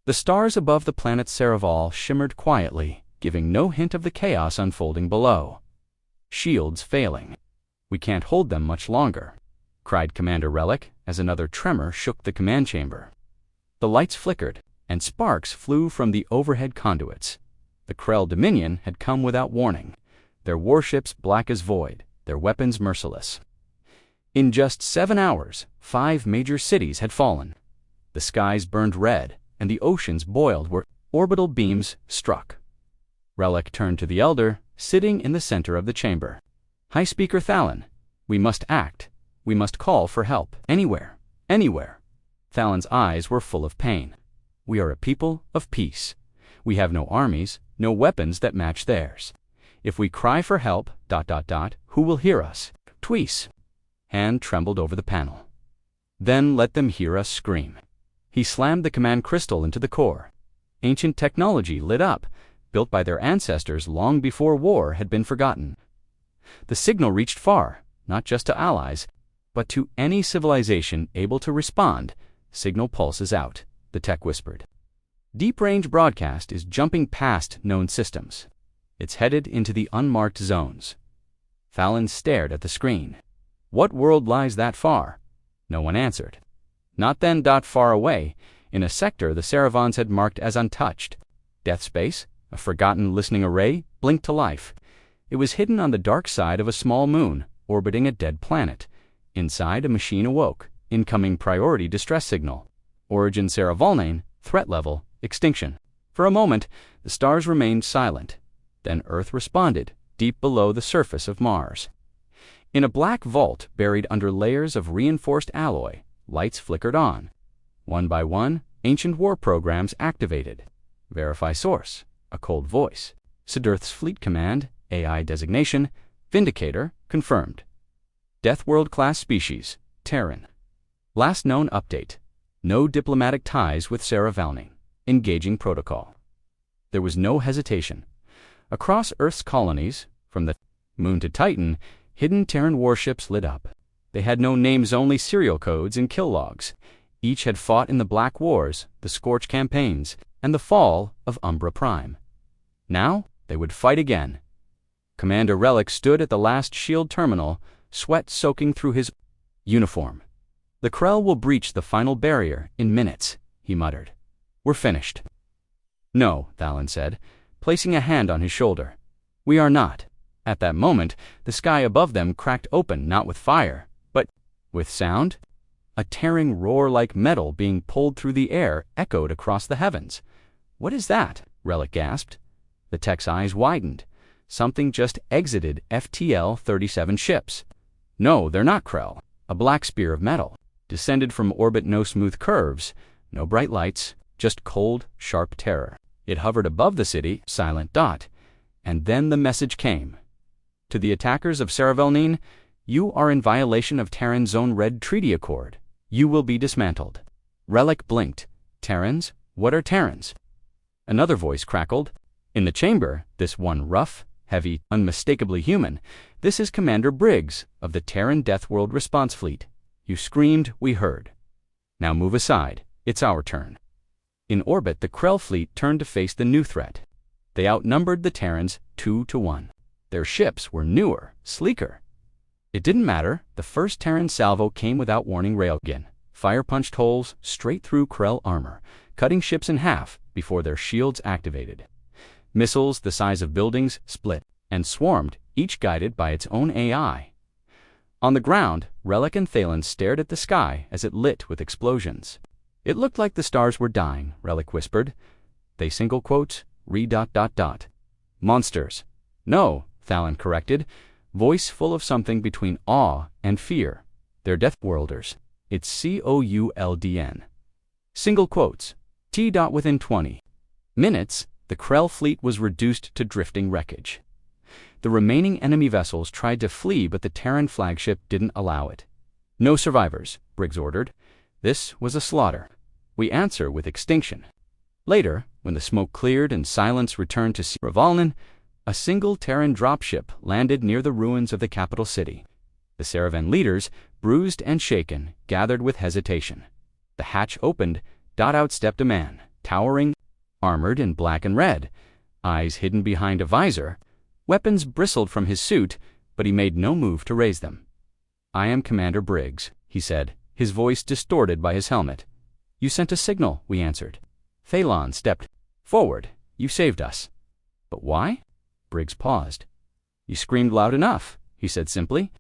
The stars above the planet Saraval shimmered quietly, giving no hint of the chaos unfolding below. "Shields failing. We can't hold them much longer," cried Commander Relic as another tremor shook the command chamber. The lights flickered, and sparks flew from the overhead conduits. The Krell Dominion had come without warning, their warships black as void, their weapons merciless. In just 7 hours, 5 major cities had fallen. The skies burned red, and the oceans boiled where orbital beams struck. Relic turned to the Elder, sitting in the center of the chamber. "High Speaker Thallon, we must act. We must call for help. Anywhere. Anywhere." Thallon's eyes were full of pain. "We are a people of peace. We have no armies, no weapons that match theirs. If we cry for help, ... who will hear us? Tweese." Hand trembled over the panel. "Then let them hear us scream." He slammed the command crystal into the core. Ancient technology lit up, built by their ancestors long before war had been forgotten. The signal reached far, not just to allies, but to any civilization able to respond. "Signal pulses out," the tech whispered. "Deep-range broadcast is jumping past known systems. It's headed into the unmarked zones." Thallon stared at the screen. What world lies that far? No one answered. Not then. Far away, in a sector the Saravans had marked as untouched. Death Space, a forgotten listening array, blinked to life. It was hidden on the dark side of a small moon, orbiting a dead planet. Inside, a machine awoke. Incoming priority distress signal. Origin Saravalnane, threat level, extinction. For a moment, the stars remained silent. Then Earth responded, deep below the surface of Mars. In a black vault buried under layers of reinforced alloy, lights flickered on. One by one, ancient war programs activated. Verify source, a cold voice. Sidurth's fleet command, AI designation, Vindicator, confirmed. Deathworld class species, Terran. Last known update, no diplomatic ties with Saravalnane. Engaging protocol. There was no hesitation. Across Earth's colonies, from the Moon to Titan, hidden Terran warships lit up. They had no names, only serial codes and kill logs. Each had fought in the Black Wars, the Scorch campaigns, and the fall of Umbra Prime. Now they would fight again. Commander Relic stood at the last shield terminal, sweat soaking through his uniform. "The Krell will breach the final barrier in minutes," he muttered. "We're finished." "No," Thallon said, placing a hand on his shoulder. "We are not." At that moment, the sky above them cracked open, not with fire, but with sound. A tearing roar like metal being pulled through the air echoed across the heavens. "What is that?" Relic gasped. The tech's eyes widened. Something just exited FTL-37 ships. No, they're not Krell. A black spear of metal. Descended from orbit, no smooth curves, no bright lights, just cold, sharp terror. It hovered above the city, silent dot. And then the message came. "To the attackers of Saravalnane, you are in violation of Terran Zone Red Treaty Accord. You will be dismantled." Relic blinked. "Terrans? What are Terrans?" Another voice crackled. In the chamber, this one rough, heavy, unmistakably human. "This is Commander Briggs of the Terran Deathworld Response Fleet. You screamed, we heard. Now move aside. It's our turn." In orbit, the Krell fleet turned to face the new threat. They outnumbered the Terrans 2-1. Their ships were newer, sleeker. It didn't matter. The first Terran salvo came without warning. Railgun fire punched holes straight through Krell armor, cutting ships in half before their shields activated. Missiles the size of buildings split and swarmed, each guided by its own AI. On the ground, Relic and Thallon stared at the sky as it lit with explosions. "It looked like the stars were dying," Relic whispered. They single quotes, "Monsters." "No," Thallon corrected, voice full of something between awe and fear. "They're Deathworlders. It's COULDN." Single quotes, T. Within 20 minutes, the Krell fleet was reduced to drifting wreckage. The remaining enemy vessels tried to flee, but the Terran flagship didn't allow it. "No survivors," Briggs ordered. "This was a slaughter. We answer with extinction." Later, when the smoke cleared and silence returned to Saravalnane, a single Terran dropship landed near the ruins of the capital city. The Saravan leaders, bruised and shaken, gathered with hesitation. The hatch opened. Out stepped a man, towering, armored in black and red, eyes hidden behind a visor. Weapons bristled from his suit, but he made no move to raise them. "I am Commander Briggs," he said, his voice distorted by his helmet. "You sent a signal," we answered. Thalon stepped forward. "You saved us." "But why?" Briggs paused. "You screamed loud enough," he said simply.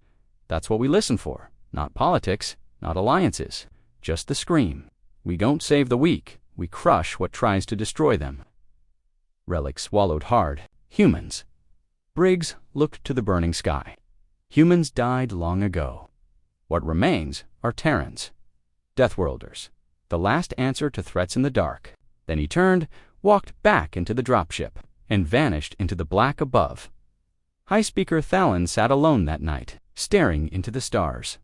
"That's what we listen for. Not politics, not alliances, just the scream. We don't save the weak, we crush what tries to destroy them." Relic swallowed hard. "Humans." Briggs looked to the burning sky. "Humans died long ago. What remains are Terrans. Deathworlders. The last answer to threats in the dark." Then he turned, walked back into the dropship, and vanished into the black above. High Speaker Thalon sat alone that night, staring into the stars.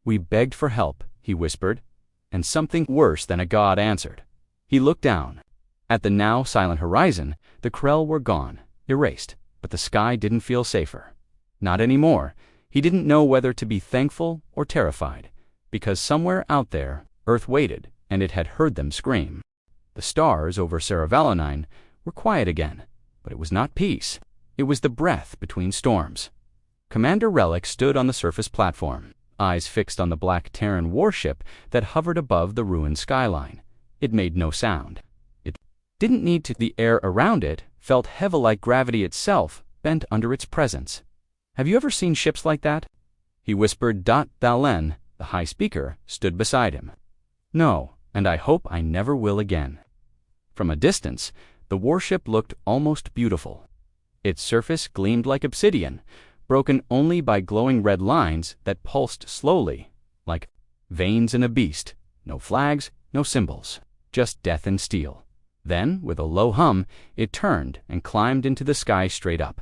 "We begged for help," he whispered, "and something worse than a god answered." He looked down. At the now silent horizon, the Krell were gone, erased, but the sky didn't feel safer. Not anymore. He didn't know whether to be thankful or terrified, because somewhere out there, Earth waited, and it had heard them scream. The stars over Saravalonine were quiet again, but it was not peace. It was the breath between storms. Commander Relic stood on the surface platform, eyes fixed on the black Terran warship that hovered above the ruined skyline. It made no sound. It didn't need to. The air around it felt heavy like gravity itself, bent under its presence. "Have you ever seen ships like that?" he whispered. Thalen, the High Speaker, stood beside him. "No, and I hope I never will again." From a distance, the warship looked almost beautiful. Its surface gleamed like obsidian, broken only by glowing red lines that pulsed slowly, like veins in a beast. No flags, no symbols, just death and steel. Then, with a low hum, it turned and climbed into the sky straight up.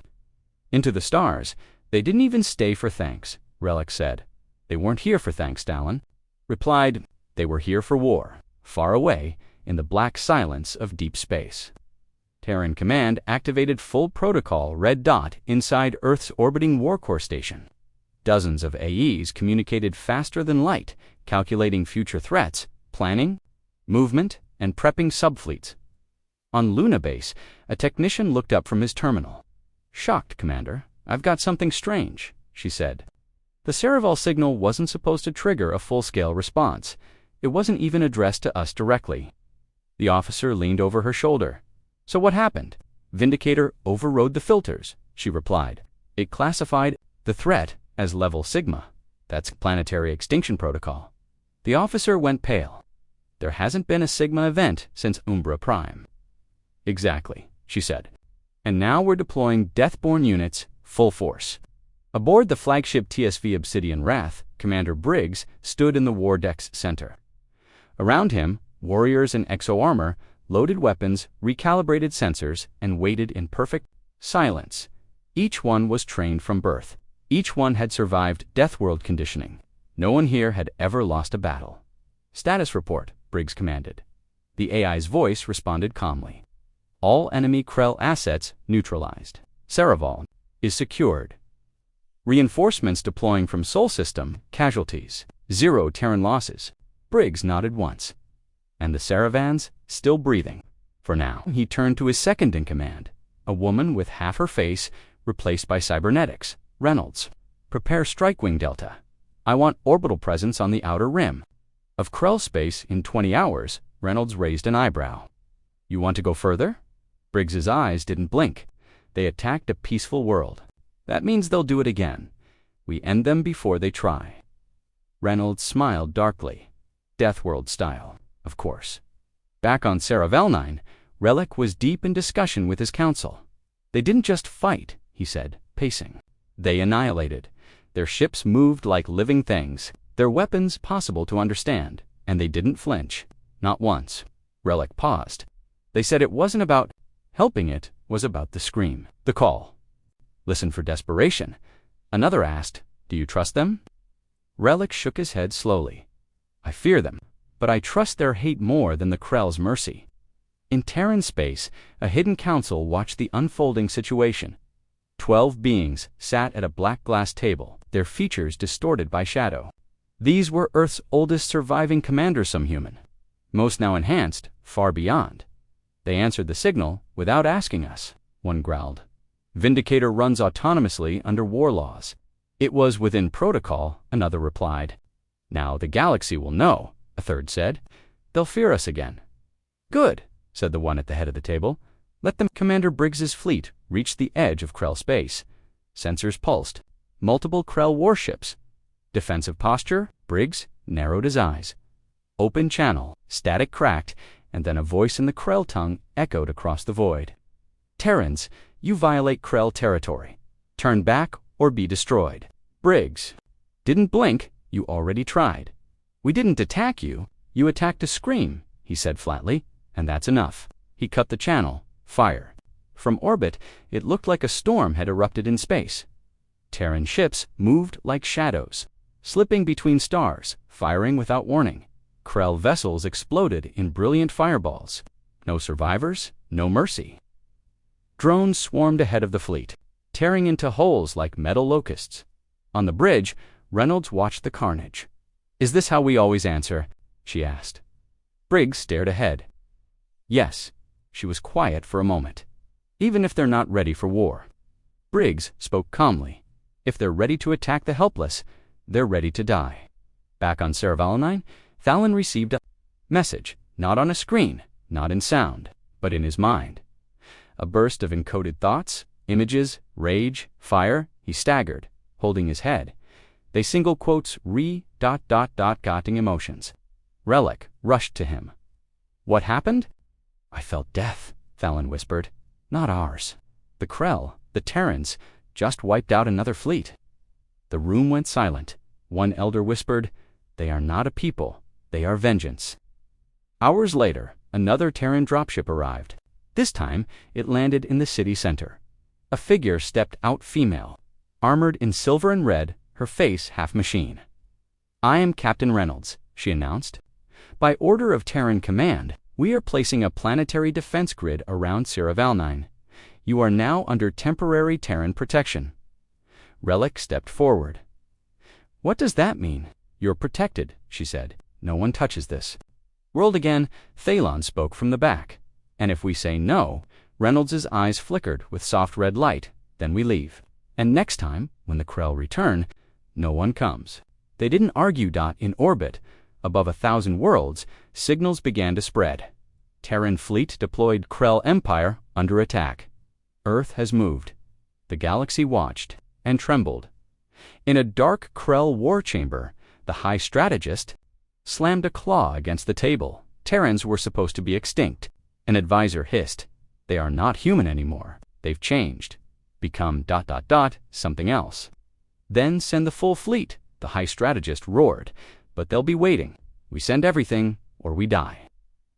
Into the stars. "They didn't even stay for thanks," Relic said. "They weren't here for thanks," Talon replied. "They were here for war, far away, in the black silence of deep space." Terran Command activated full protocol red dot inside Earth's orbiting warcore station. Dozens of AEs communicated faster than light, calculating future threats, planning, movement, and prepping subfleets. On Luna Base, a technician looked up from his terminal. "Shocked, Commander. I've got something strange," she said. The Saraval signal wasn't supposed to trigger a full-scale response. It wasn't even addressed to us directly. The officer leaned over her shoulder. "So what happened?" "Vindicator overrode the filters," she replied. "It classified the threat as level Sigma. That's planetary extinction protocol." The officer went pale. "There hasn't been a Sigma event since Umbra Prime." "Exactly," she said. "And now we're deploying Deathborn units full force." Aboard the flagship TSV Obsidian Wrath, Commander Briggs stood in the war deck's center. Around him, warriors in exo-armor, loaded weapons, recalibrated sensors, and waited in perfect silence. Each one was trained from birth. Each one had survived Deathworld conditioning. No one here had ever lost a battle. "Status report," Briggs commanded. The AI's voice responded calmly. "All enemy Krell assets neutralized. Saraval is secured. Reinforcements deploying from Sol System, casualties, 0 Terran losses." Briggs nodded once. "And the Saravans still breathing." For now, he turned to his second-in-command, a woman with half her face replaced by cybernetics. "Reynolds, prepare Strikewing Delta. I want orbital presence on the outer rim of Krell space in 20 hours. Reynolds raised an eyebrow. "You want to go further?" Briggs's eyes didn't blink. "They attacked a peaceful world. That means they'll do it again. We end them before they try." Reynolds smiled darkly. Deathworld style, of course. Back on Saravalonine, Relic was deep in discussion with his council. "They didn't just fight," he said, pacing. "They annihilated. Their ships moved like living things, their weapons possible to understand, and they didn't flinch. Not once." Relic paused. "They said it wasn't about helping, it was about the scream, the call. Listen for desperation." Another asked, "Do you trust them?" Relic shook his head slowly. "I fear them, but I trust their hate more than the Krell's mercy." In Terran space, a hidden council watched the unfolding situation. 12 beings sat at a black glass table, their features distorted by shadow. These were Earth's oldest surviving commanders, some human. Most now enhanced, far beyond. They answered the signal without asking us, one growled. Vindicator runs autonomously under war laws. It was within protocol, another replied. Now the Galaxy will know, a third said. They'll fear us again. Good, said the one at the head of the table. Let them. Commander Briggs's fleet reached the edge of Krell space. Sensors pulsed. Multiple Krell warships. Defensive posture, Briggs narrowed his eyes. Open channel, static cracked, and then a voice in the Krell tongue echoed across the void. Terrans, you violate Krell territory. Turn back or be destroyed. Briggs. Didn't blink, you already tried. We didn't attack you, you attacked to scream, he said flatly, and that's enough. He cut the channel. Fire. From orbit, it looked like a storm had erupted in space. Terran ships moved like shadows, slipping between stars, firing without warning. Krell vessels exploded in brilliant fireballs. No survivors, no mercy. Drones swarmed ahead of the fleet, tearing into holes like metal locusts. On the bridge, Reynolds watched the carnage. Is this how we always answer? She asked. Briggs stared ahead. Yes. She was quiet for a moment. Even if they're not ready for war. Briggs spoke calmly. If they're ready to attack the helpless, they're ready to die. Back on Saravalonine, Thalon received a message, not on a screen, not in sound, but in his mind. A burst of encoded thoughts, images, rage, fire. He staggered, holding his head. They single quotes gotting emotions. Relic rushed to him. What happened? I felt death, Thalon whispered. Not ours. The Krell, the Terrans, just wiped out another fleet. The room went silent. One elder whispered, They are not a people, they are vengeance. Hours later, another Terran dropship arrived. This time, it landed in the city center. A figure stepped out female, armored in silver and red, her face half machine. I am Captain Reynolds, she announced. By order of Terran Command, we are placing a planetary defense grid around Saravalonine. You are now under temporary Terran protection. Relic stepped forward. What does that mean? You're protected, she said. No one touches this. Whirled again, Thalon spoke from the back. And if we say no, Reynolds's eyes flickered with soft red light, then we leave. And next time, when the Krell return, no one comes. They didn't argue. In orbit, above 1,000 worlds, signals began to spread. Terran fleet deployed. Krell Empire under attack. Earth has moved. The Galaxy watched and trembled. In a dark Krell war chamber, the High Strategist slammed a claw against the table. Terrans were supposed to be extinct. An advisor hissed. They are not human anymore. They've changed. Become something else. Then send the full fleet, the High Strategist roared. But they'll be waiting. We send everything, or we die.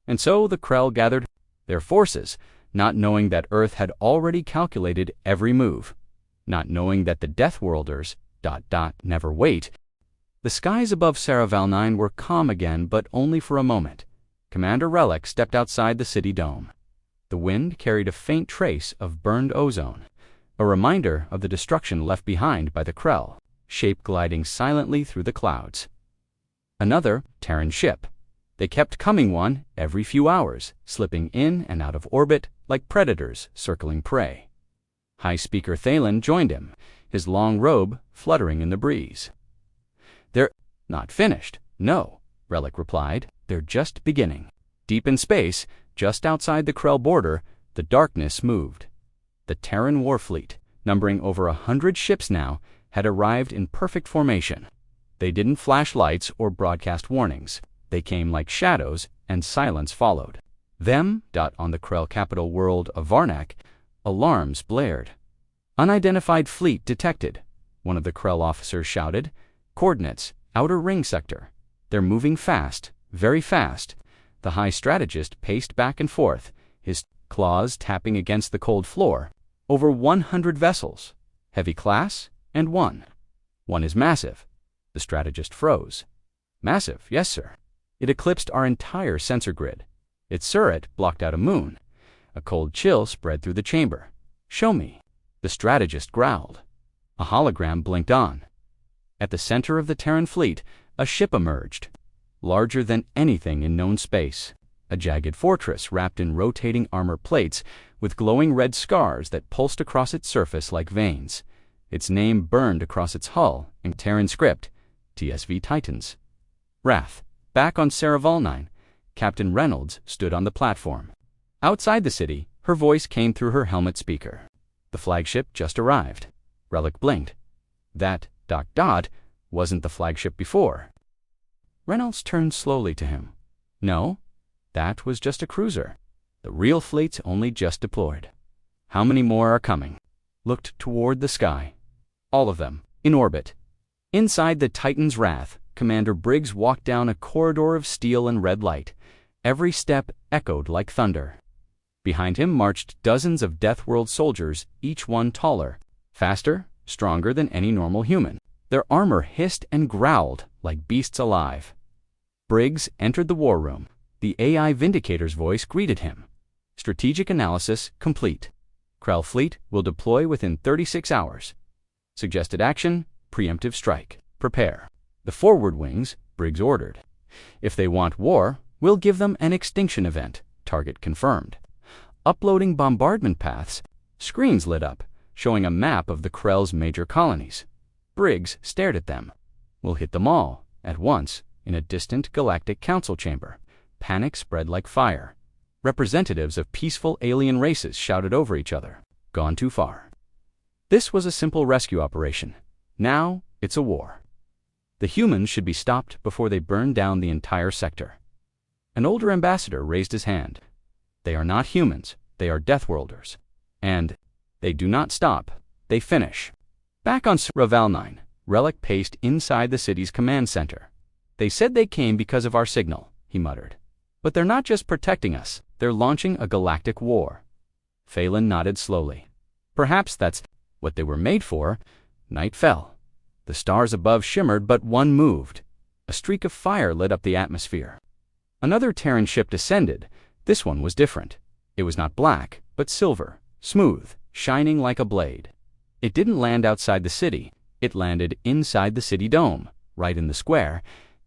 And so the Krell gathered their forces, not knowing that Earth had already calculated every move, not knowing that the Deathworlders never wait. The skies above Saravalonine were calm again, but only for a moment. Commander Relic stepped outside the city dome. The wind carried a faint trace of burned ozone, a reminder of the destruction left behind by the Krell, shape gliding silently through the clouds. Another Terran ship. They kept coming, one every few hours, slipping in and out of orbit like predators circling prey. High Speaker Thalon joined him, his long robe fluttering in the breeze. They're not finished, no, Relic replied. They're just beginning. Deep in space, just outside the Krell border, the darkness moved. The Terran war fleet, numbering over 100 ships now, had arrived in perfect formation. They didn't flash lights or broadcast warnings. They came like shadows, and silence followed. Them. On the Krell capital world of Varnak, alarms blared. Unidentified fleet detected, one of the Krell officers shouted. Coordinates, outer ring sector. They're moving fast, very fast. The High Strategist paced back and forth, his claws tapping against the cold floor. Over 100 vessels, heavy class, and one. One is massive. The strategist froze. Massive, yes, sir. It eclipsed our entire sensor grid. Its turret blocked out a moon. A cold chill spread through the chamber. Show me. The strategist growled. A hologram blinked on. At the center of the Terran fleet, a ship emerged. larger than anything in known space. A jagged fortress wrapped in rotating armor plates with glowing red scars that pulsed across its surface like veins. Its name burned across its hull in Terran script, TSV Titans. Wrath. Back on Saraval 9, Captain Reynolds stood on the platform. Outside the city, her voice came through her helmet speaker. The flagship just arrived. Relic blinked. That, ... wasn't the flagship before. Reynolds turned slowly to him. No, that was just a cruiser. The real fleet's only just deployed. How many more are coming? Looked toward the sky. All of them, in orbit. Inside the Titan's Wrath, Commander Briggs walked down a corridor of steel and red light. Every step echoed like thunder. Behind him marched dozens of Deathworld soldiers, each one taller, faster, stronger than any normal human. Their armor hissed and growled like beasts alive. Briggs entered the war room. The AI Vindicator's voice greeted him. Strategic analysis complete. Krell fleet will deploy within 36 hours. Suggested action, preemptive strike. Prepare. The forward wings, Briggs ordered. If they want war, we'll give them an extinction event. Target confirmed. Uploading bombardment paths, screens lit up, showing a map of the Krell's major colonies. Briggs stared at them. We'll hit them all, at once, in a distant galactic council chamber. Panic spread like fire. Representatives of peaceful alien races shouted over each other. Gone too far. This was a simple rescue operation. Now, it's a war. The humans should be stopped before they burn down the entire sector. An older ambassador raised his hand. They are not humans, they are Deathworlders. And they do not stop, they finish. Back on Raval 9, Relic paced inside the city's command center. They said they came because of our signal, he muttered. But they're not just protecting us, they're launching a galactic war. Phelan nodded slowly. Perhaps that's what they were made for. Night fell. The stars above shimmered, but one moved. A streak of fire lit up the atmosphere. Another Terran ship descended. This one was different. It was not black, but silver, smooth, shining like a blade. It didn't land outside the city. It landed inside the city dome, right in the square,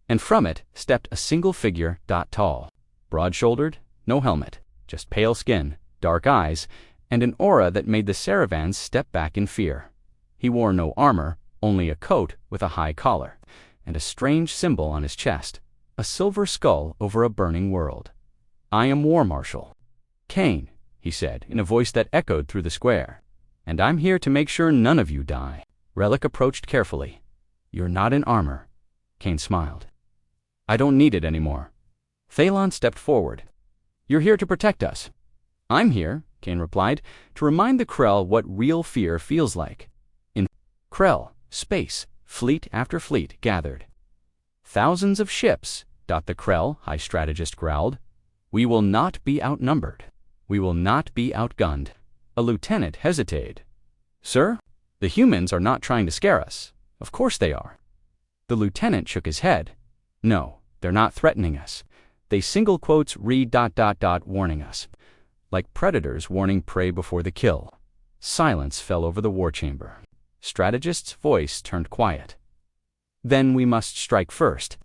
and from it stepped a single figure, tall. Broad-shouldered, no helmet, just pale skin, dark eyes, and an aura that made the Saravans step back in fear. He wore no armor, only a coat with a high collar, and a strange symbol on his chest, a silver skull over a burning world. I am War Marshal Kane, he said in a voice that echoed through the square. And I'm here to make sure none of you die. Relic approached carefully. You're not in armor. Kane smiled. I don't need it anymore. Phelan stepped forward. You're here to protect us. I'm here, Kane replied, to remind the Krell what real fear feels like. In Krell, space, fleet after fleet gathered. Thousands of ships, the Krell high strategist growled. We will not be outnumbered. We will not be outgunned. A lieutenant hesitated. Sir, the humans are not trying to scare us. Of course they are. The lieutenant shook his head. No, they're not threatening us. They single quotes read ... warning us. Like predators warning prey before the kill. Silence fell over the war chamber. Strategist's voice turned quiet. Then we must strike first.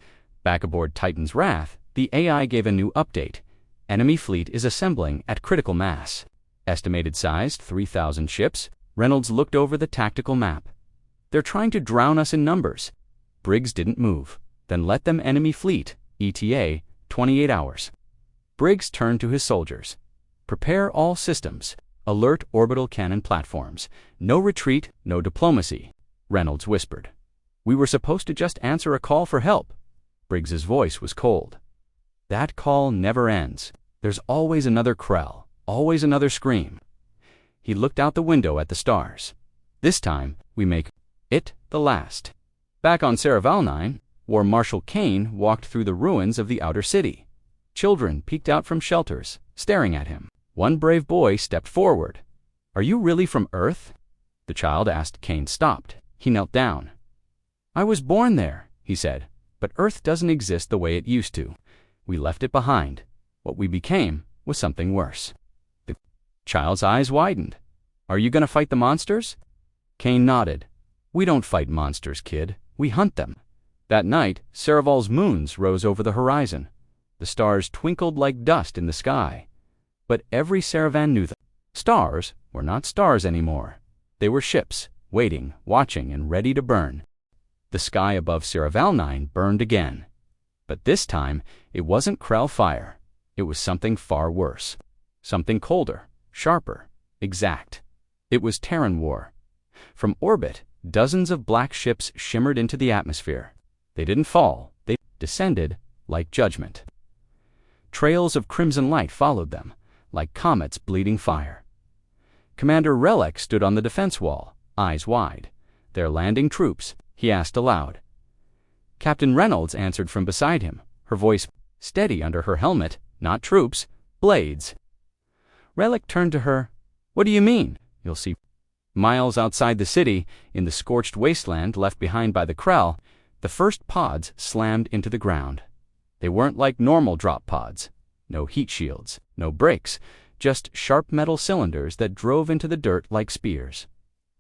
Back aboard Titan's Wrath, the AI gave a new update. Enemy fleet is assembling at critical mass. Estimated size 3,000 ships. Reynolds looked over the tactical map. They're trying to drown us in numbers. Briggs didn't move. Then let them enemy fleet, ETA, 28 hours. Briggs turned to his soldiers. Prepare all systems. Alert orbital cannon platforms. No retreat, no diplomacy. Reynolds whispered. We were supposed to just answer a call for help. Briggs's voice was cold. That call never ends. There's always another Krell, always another scream. He looked out the window at the stars. This time, we make it the last. Back on Saraval 9, War Marshal Kane walked through the ruins of the outer city. Children peeked out from shelters, staring at him. One brave boy stepped forward. Are you really from Earth? The child asked. Kane stopped. He knelt down. I was born there, he said, but Earth doesn't exist the way it used to. We left it behind. What we became was something worse. The child's eyes widened. Are you going to fight the monsters? Kane nodded. We don't fight monsters, kid. We hunt them. That night, Saravol's moons rose over the horizon. The stars twinkled like dust in the sky. But every Saravan knew that stars were not stars anymore. They were ships, waiting, watching, and ready to burn. The sky above Saraval 9 burned again. But this time, it wasn't Krell fire. It was something far worse. Something colder, sharper, exact. It was Terran war. From orbit, dozens of black ships shimmered into the atmosphere. They didn't fall, they descended like judgment. Trails of crimson light followed them, like comets bleeding fire. Commander Relic stood on the defense wall, eyes wide. "They're landing troops," he asked aloud. Captain Reynolds answered from beside him, her voice steady under her helmet. "Not troops, blades." Relic turned to her. "What do you mean?" "You'll see." Miles outside the city, in the scorched wasteland left behind by the Krell, the first pods slammed into the ground. They weren't like normal drop pods. No heat shields, no brakes, just sharp metal cylinders that drove into the dirt like spears.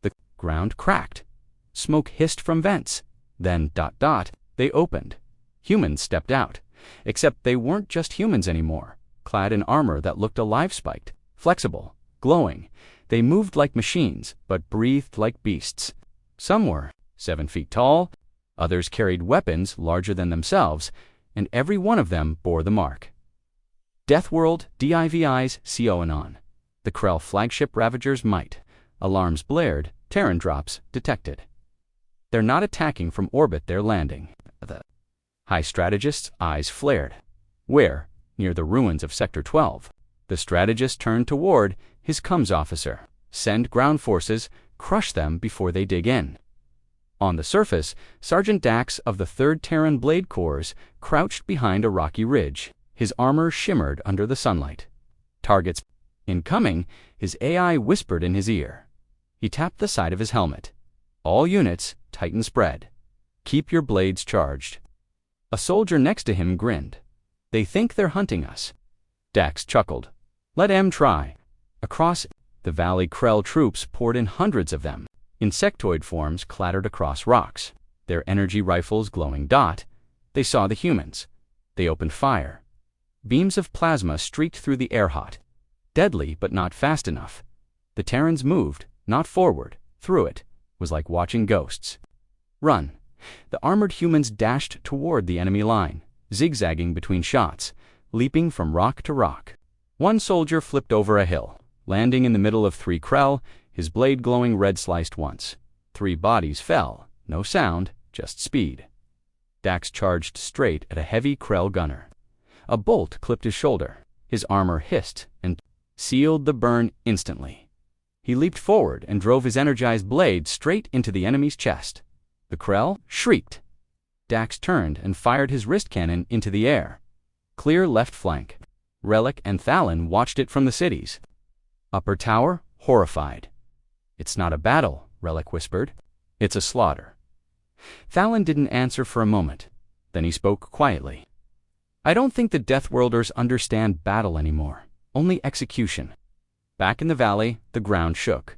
The ground cracked. Smoke hissed from vents. Then, they opened. Humans stepped out. Except they weren't just humans anymore, clad in armor that looked alive-spiked, flexible, glowing. They moved like machines, but breathed like beasts. Some were 7 feet tall, others carried weapons larger than themselves, and every one of them bore the mark. Deathworld DIVI's Coanon. The Krell flagship Ravager's might. Alarms blared, Terran drops detected. They're not attacking from orbit, they're landing. The High Strategist's eyes flared. Where? Near the ruins of Sector 12. The strategist turned toward his comms officer. "Send ground forces, crush them before they dig in." On the surface, Sergeant Dax of the 3rd Terran Blade Corps crouched behind a rocky ridge. His armor shimmered under the sunlight. "Targets incoming," his AI whispered in his ear. He tapped the side of his helmet. "All units, tighten spread. Keep your blades charged." A soldier next to him grinned. "They think they're hunting us." Dax chuckled. "Let 'em try." Across the valley, Krell troops poured in, hundreds of them. Insectoid forms clattered across rocks, their energy rifles glowing. They saw the humans. They opened fire. Beams of plasma streaked through the air, hot, deadly but not fast enough. The Terrans moved, not forward, through it. Was like watching ghosts. "Run." The armored humans dashed toward the enemy line, zigzagging between shots, leaping from rock to rock. One soldier flipped over a hill, landing in the middle of 3 Krell, his blade glowing red. Sliced once. 3 bodies fell, no sound, just speed. Dax charged straight at a heavy Krell gunner. A bolt clipped his shoulder. His armor hissed and sealed the burn instantly. He leaped forward and drove his energized blade straight into the enemy's chest. The Krell shrieked. Dax turned and fired his wrist cannon into the air. Clear left flank. Relic and Thalon watched it from the cities. Upper tower, horrified. "It's not a battle," Relic whispered. "It's a slaughter." Thalon didn't answer for a moment. Then he spoke quietly. "I don't think the Deathworlders understand battle anymore. Only execution." Back in the valley, the ground shook.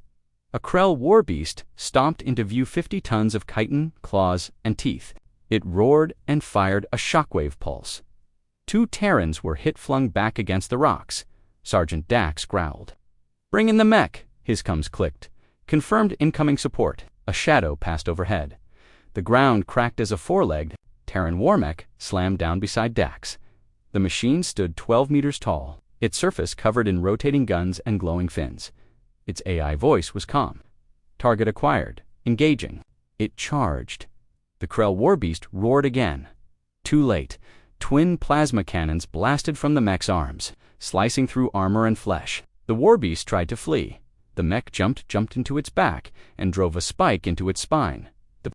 A Krell war beast stomped into view, 50 tons of chitin, claws, and teeth. It roared and fired a shockwave pulse. 2 Terrans were hit, flung back against the rocks. Sergeant Dax growled. "Bring in the mech," his comms clicked. Confirmed incoming support. A shadow passed overhead. The ground cracked as a 4-legged Terran war mech slammed down beside Dax. The machine stood 12 meters tall, its surface covered in rotating guns and glowing fins. Its AI voice was calm. "Target acquired. Engaging." It charged. The Krell warbeast roared again. Too late. Twin plasma cannons blasted from the mech's arms, slicing through armor and flesh. The warbeast tried to flee. The mech jumped into its back and drove a spike into its spine. The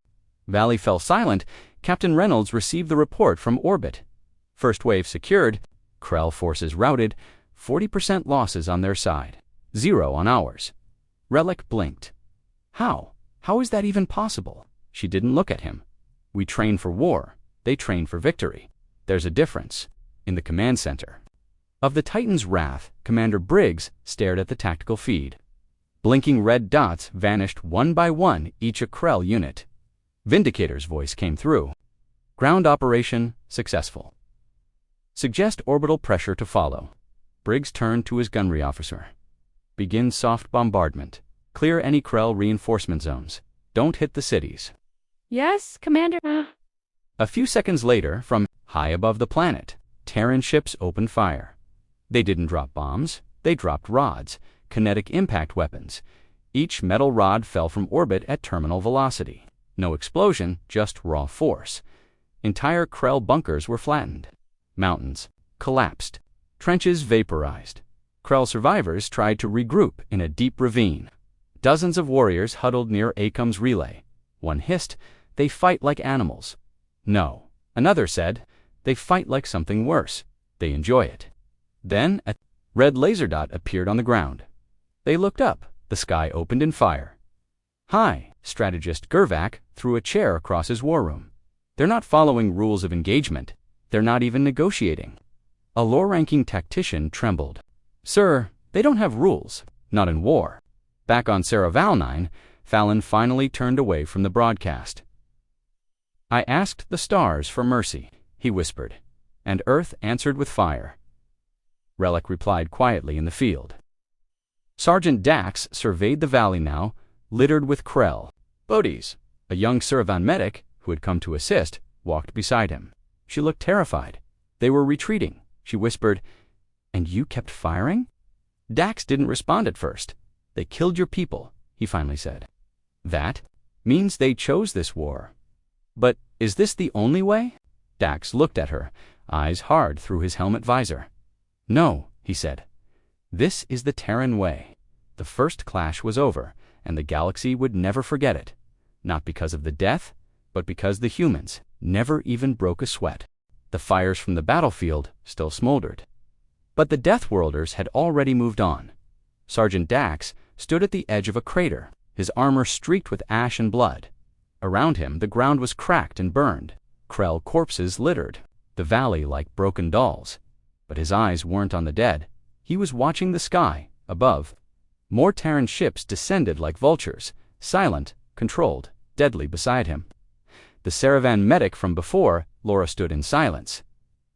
valley fell silent. Captain Reynolds received the report from orbit. First wave secured. Krell forces routed. 40% losses on their side. 0 on ours. Relic blinked. How? How is that even possible? She didn't look at him. We train for war. They train for victory. There's a difference. In the command center of the Titan's Wrath, Commander Briggs stared at the tactical feed. Blinking red dots vanished one by one, each a Krell unit. Vindicator's voice came through. Ground operation successful. Suggest orbital pressure to follow. Briggs turned to his gunnery officer. Begin soft bombardment. Clear any Krell reinforcement zones. Don't hit the cities. Yes, Commander. A few seconds later, from high above the planet, Terran ships opened fire. They didn't drop bombs, they dropped rods, kinetic impact weapons. Each metal rod fell from orbit at terminal velocity. No explosion, just raw force. Entire Krell bunkers were flattened. Mountains collapsed. Trenches vaporized. Krell survivors tried to regroup in a deep ravine. Dozens of warriors huddled near Acom's relay. One hissed, "They fight like animals." No. Another said, "They fight like something worse. They enjoy it." Then a red laser dot appeared on the ground. They looked up. The sky opened in fire. "Hi," strategist Gervac threw a chair across his war room. "They're not following rules of engagement. They're not even negotiating." A low-ranking tactician trembled. "Sir, they don't have rules. Not in war." Back on Saravalnine, Fallon finally turned away from the broadcast. "I asked the stars for mercy," he whispered, "and Earth answered with fire." Relic replied quietly in the field. Sergeant Dax surveyed the valley now, littered with Krell. Bodis, a young Saravan medic who had come to assist, walked beside him. She looked terrified. They were retreating. She whispered, "And you kept firing?" Dax didn't respond at first. "They killed your people," he finally said. "That means they chose this war. But is this the only way?" Dax looked at her, eyes hard through his helmet visor. "No," he said. "This is the Terran way." The first clash was over, and the galaxy would never forget it. Not because of the death, but because the humans never even broke a sweat. The fires from the battlefield still smoldered. But the Deathworlders had already moved on. Sergeant Dax stood at the edge of a crater, his armor streaked with ash and blood. Around him, the ground was cracked and burned. Krell corpses littered the valley like broken dolls. But his eyes weren't on the dead. He was watching the sky, above. More Terran ships descended like vultures, silent, controlled, deadly beside him. The Saravan medic from before, Laura stood in silence.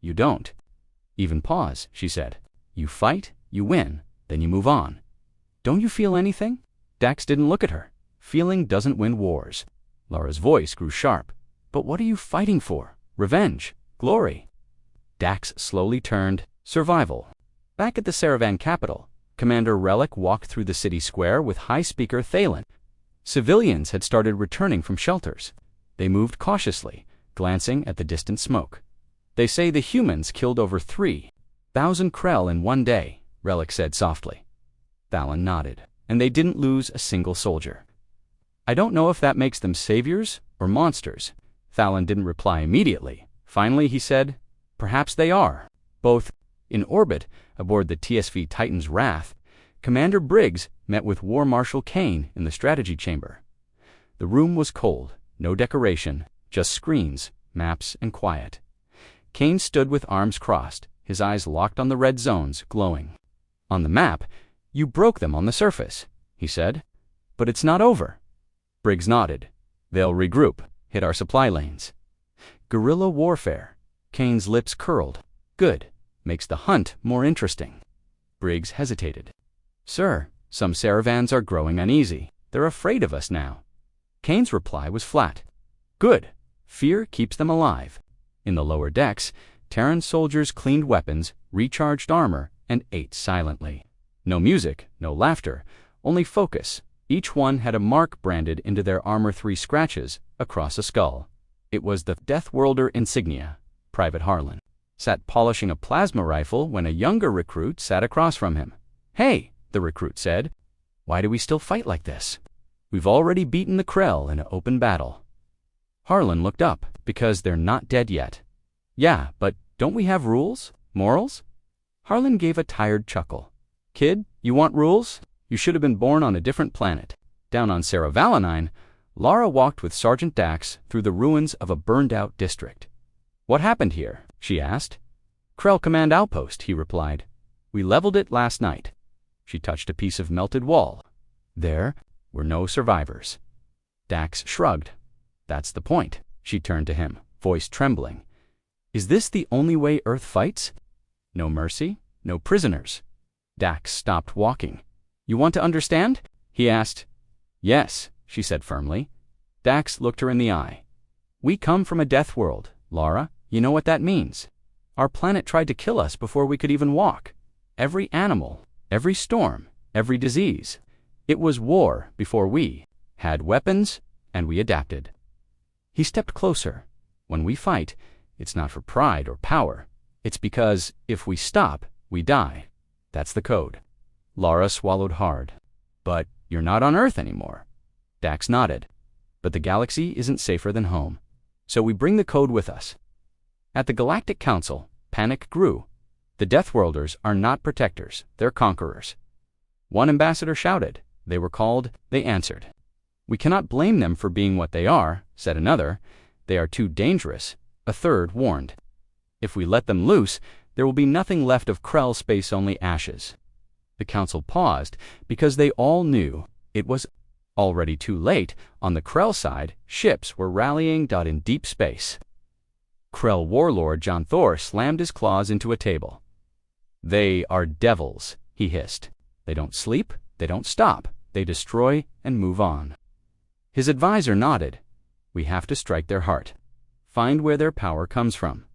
"You don't even pause," she said. "You fight, you win, then you move on. Don't you feel anything?" Dax didn't look at her. "Feeling doesn't win wars." Laura's voice grew sharp. "But what are you fighting for? Revenge? Glory?" Dax slowly turned. Survival. Back at the Saravan capital, Commander Relic walked through the city square with high-speaker Thalen. Civilians had started returning from shelters. They moved cautiously, glancing at the distant smoke. "They say the humans killed over 3,000 Krell in one day," Relic said softly. Thalen nodded. "And they didn't lose a single soldier." "I don't know if that makes them saviors or monsters." Thalen didn't reply immediately. Finally he said, "Perhaps they are. Both." In orbit, aboard the TSV Titan's Wrath, Commander Briggs met with War Marshal Kane in the strategy chamber. The room was cold, no decoration, just screens, maps, and quiet. Kane stood with arms crossed, his eyes locked on the red zones, glowing. "On the map, you broke them on the surface," he said. "But it's not over." Briggs nodded. "They'll regroup, hit our supply lanes." "Guerrilla warfare." Kane's lips curled. "Good. Makes the hunt more interesting." Briggs hesitated. "Sir, some Saravans are growing uneasy. They're afraid of us now." Kane's reply was flat. "Good. Fear keeps them alive." In the lower decks, Terran soldiers cleaned weapons, recharged armor, and ate silently. No music, no laughter, only focus. Each one had a mark branded into their armor, 3 scratches across a skull. It was the Deathworlder insignia. Private Harlan sat polishing a plasma rifle when a younger recruit sat across from him. "Hey," the recruit said, "why do we still fight like this? We've already beaten the Krell in an open battle." Harlan looked up. "Because they're not dead yet." "Yeah, but don't we have rules? Morals?" Harlan gave a tired chuckle. "Kid, you want rules? You should have been born on a different planet." Down on Saravalnine, Lara walked with Sergeant Dax through the ruins of a burned-out district. "What happened here?" she asked. "Krell Command Outpost," he replied. "We leveled it last night." She touched a piece of melted wall. There were no survivors. Dax shrugged. "That's the point." She turned to him. voice trembling. Is this the only way Earth fights? No mercy, no prisoners. Dax stopped walking. You want to understand? He asked. Yes, she said firmly. Dax looked her in the eye. We come from a death world, Lara. You know what that means. Our planet tried to kill us before we could even walk. Every animal, every storm, every disease. It was war before we had weapons, and we adapted. He stepped closer. When we fight, it's not for pride or power. It's because if we stop, we die. That's the code. Lara swallowed hard. But you're not on Earth anymore. Dax nodded. But the galaxy isn't safer than home. So we bring the code with us. At the Galactic Council, panic grew. The Deathworlders are not protectors, they're conquerors. One ambassador shouted. They were called, they answered. We cannot blame them for being what they are, said another. They are too dangerous, a third warned. If we let them loose, there will be nothing left of Krell space-only ashes. The council paused because they all knew it was already too late. On the Krell side, ships were rallying in deep space. Krell warlord John Thor slammed his claws into a table. They are devils, he hissed. They don't sleep, they don't stop, they destroy and move on. His advisor nodded. We have to strike their heart. Find where their power comes from.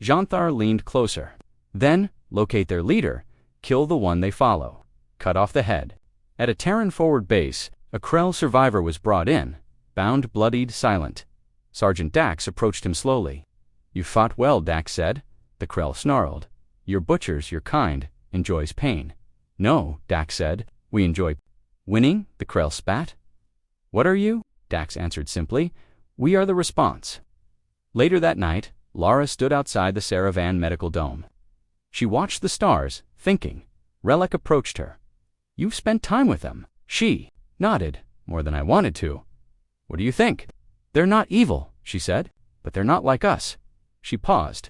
Xanthar leaned closer. Then, locate their leader, kill the one they follow. Cut off the head. At a Terran forward base, a Krell survivor was brought in, bound, bloodied, silent. Sergeant Dax approached him slowly. You fought well, Dax said. The Krell snarled. Your butchers, your kind, enjoys pain. No, Dax said. We enjoy winning, the Krell spat. What are you? Dax answered simply. We are the response. Later that night, Lara stood outside the Saravan Medical Dome. She watched the stars, thinking. Relic approached her. You've spent time with them. She nodded, more than I wanted to. What do you think? They're not evil, she said, but they're not like us. She paused.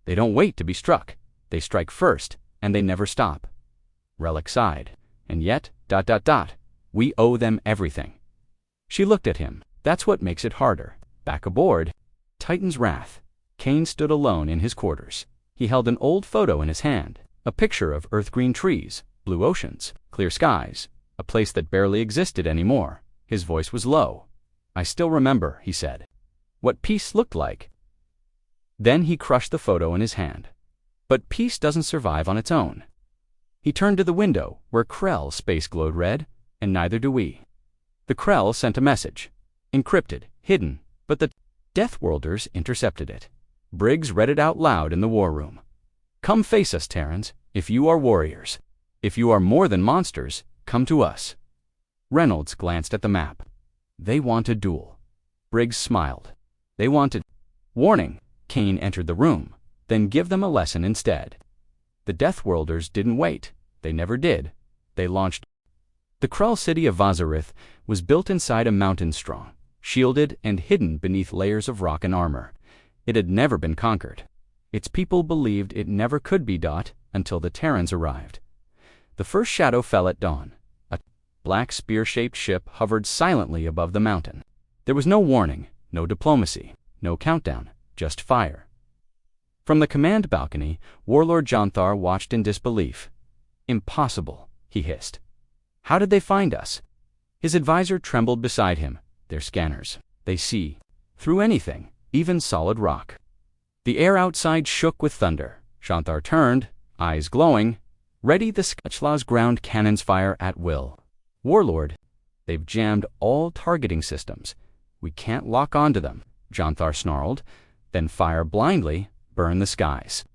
They don't wait to be struck. They strike first, and they never stop. Relic sighed. And yet, we owe them everything. She looked at him. That's what makes it harder. Back aboard. Titan's Wrath. Kane stood alone in his quarters. He held an old photo in his hand. A picture of earth-green trees, blue oceans, clear skies, a place that barely existed anymore. His voice was low. I still remember, he said, what peace looked like. Then he crushed the photo in his hand. But peace doesn't survive on its own. He turned to the window, where Krell's space glowed red, and neither do we. The Krell sent a message. Encrypted, hidden, but the Deathworlders intercepted it. Briggs read it out loud in the war room. Come face us, Terrans, if you are warriors. If you are more than monsters, come to us. Reynolds glanced at the map. They want a duel. Briggs smiled. They wanted warning. Kane entered the room. Then give them a lesson instead. The Deathworlders didn't wait. They never did. They launched. The Krell city of Vazarith was built inside a mountain strong, shielded and hidden beneath layers of rock and armor. It had never been conquered. Its people believed it never could be until the Terrans arrived. The first shadow fell at dawn. A black spear-shaped ship hovered silently above the mountain. There was no warning, no diplomacy, no countdown, just fire. From the command balcony, Warlord Xanthar watched in disbelief. Impossible, he hissed. How did they find us? His advisor trembled beside him. They're scanners. They see through anything, even solid rock. The air outside shook with thunder. Xanthar turned, eyes glowing. Ready, the Sketchlaw's ground cannons fire at will. Warlord, they've jammed all targeting systems. We can't lock onto them, Xanthar snarled. Then fire blindly, burn the skies.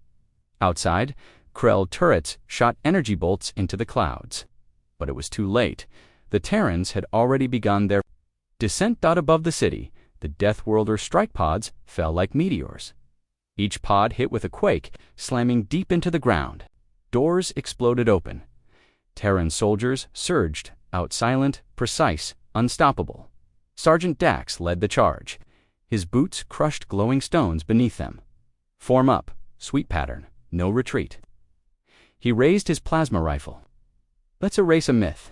Outside, Krell turrets shot energy bolts into the clouds. But it was too late. The Terrans had already begun their descent. Above the city, the Deathworlder strike pods fell like meteors. Each pod hit with a quake, slamming deep into the ground. Doors exploded open. Terran soldiers surged, out silent, precise, unstoppable. Sergeant Dax led the charge. His boots crushed glowing stones beneath them. Form up, sweep pattern, no retreat. He raised his plasma rifle. Let's erase a myth.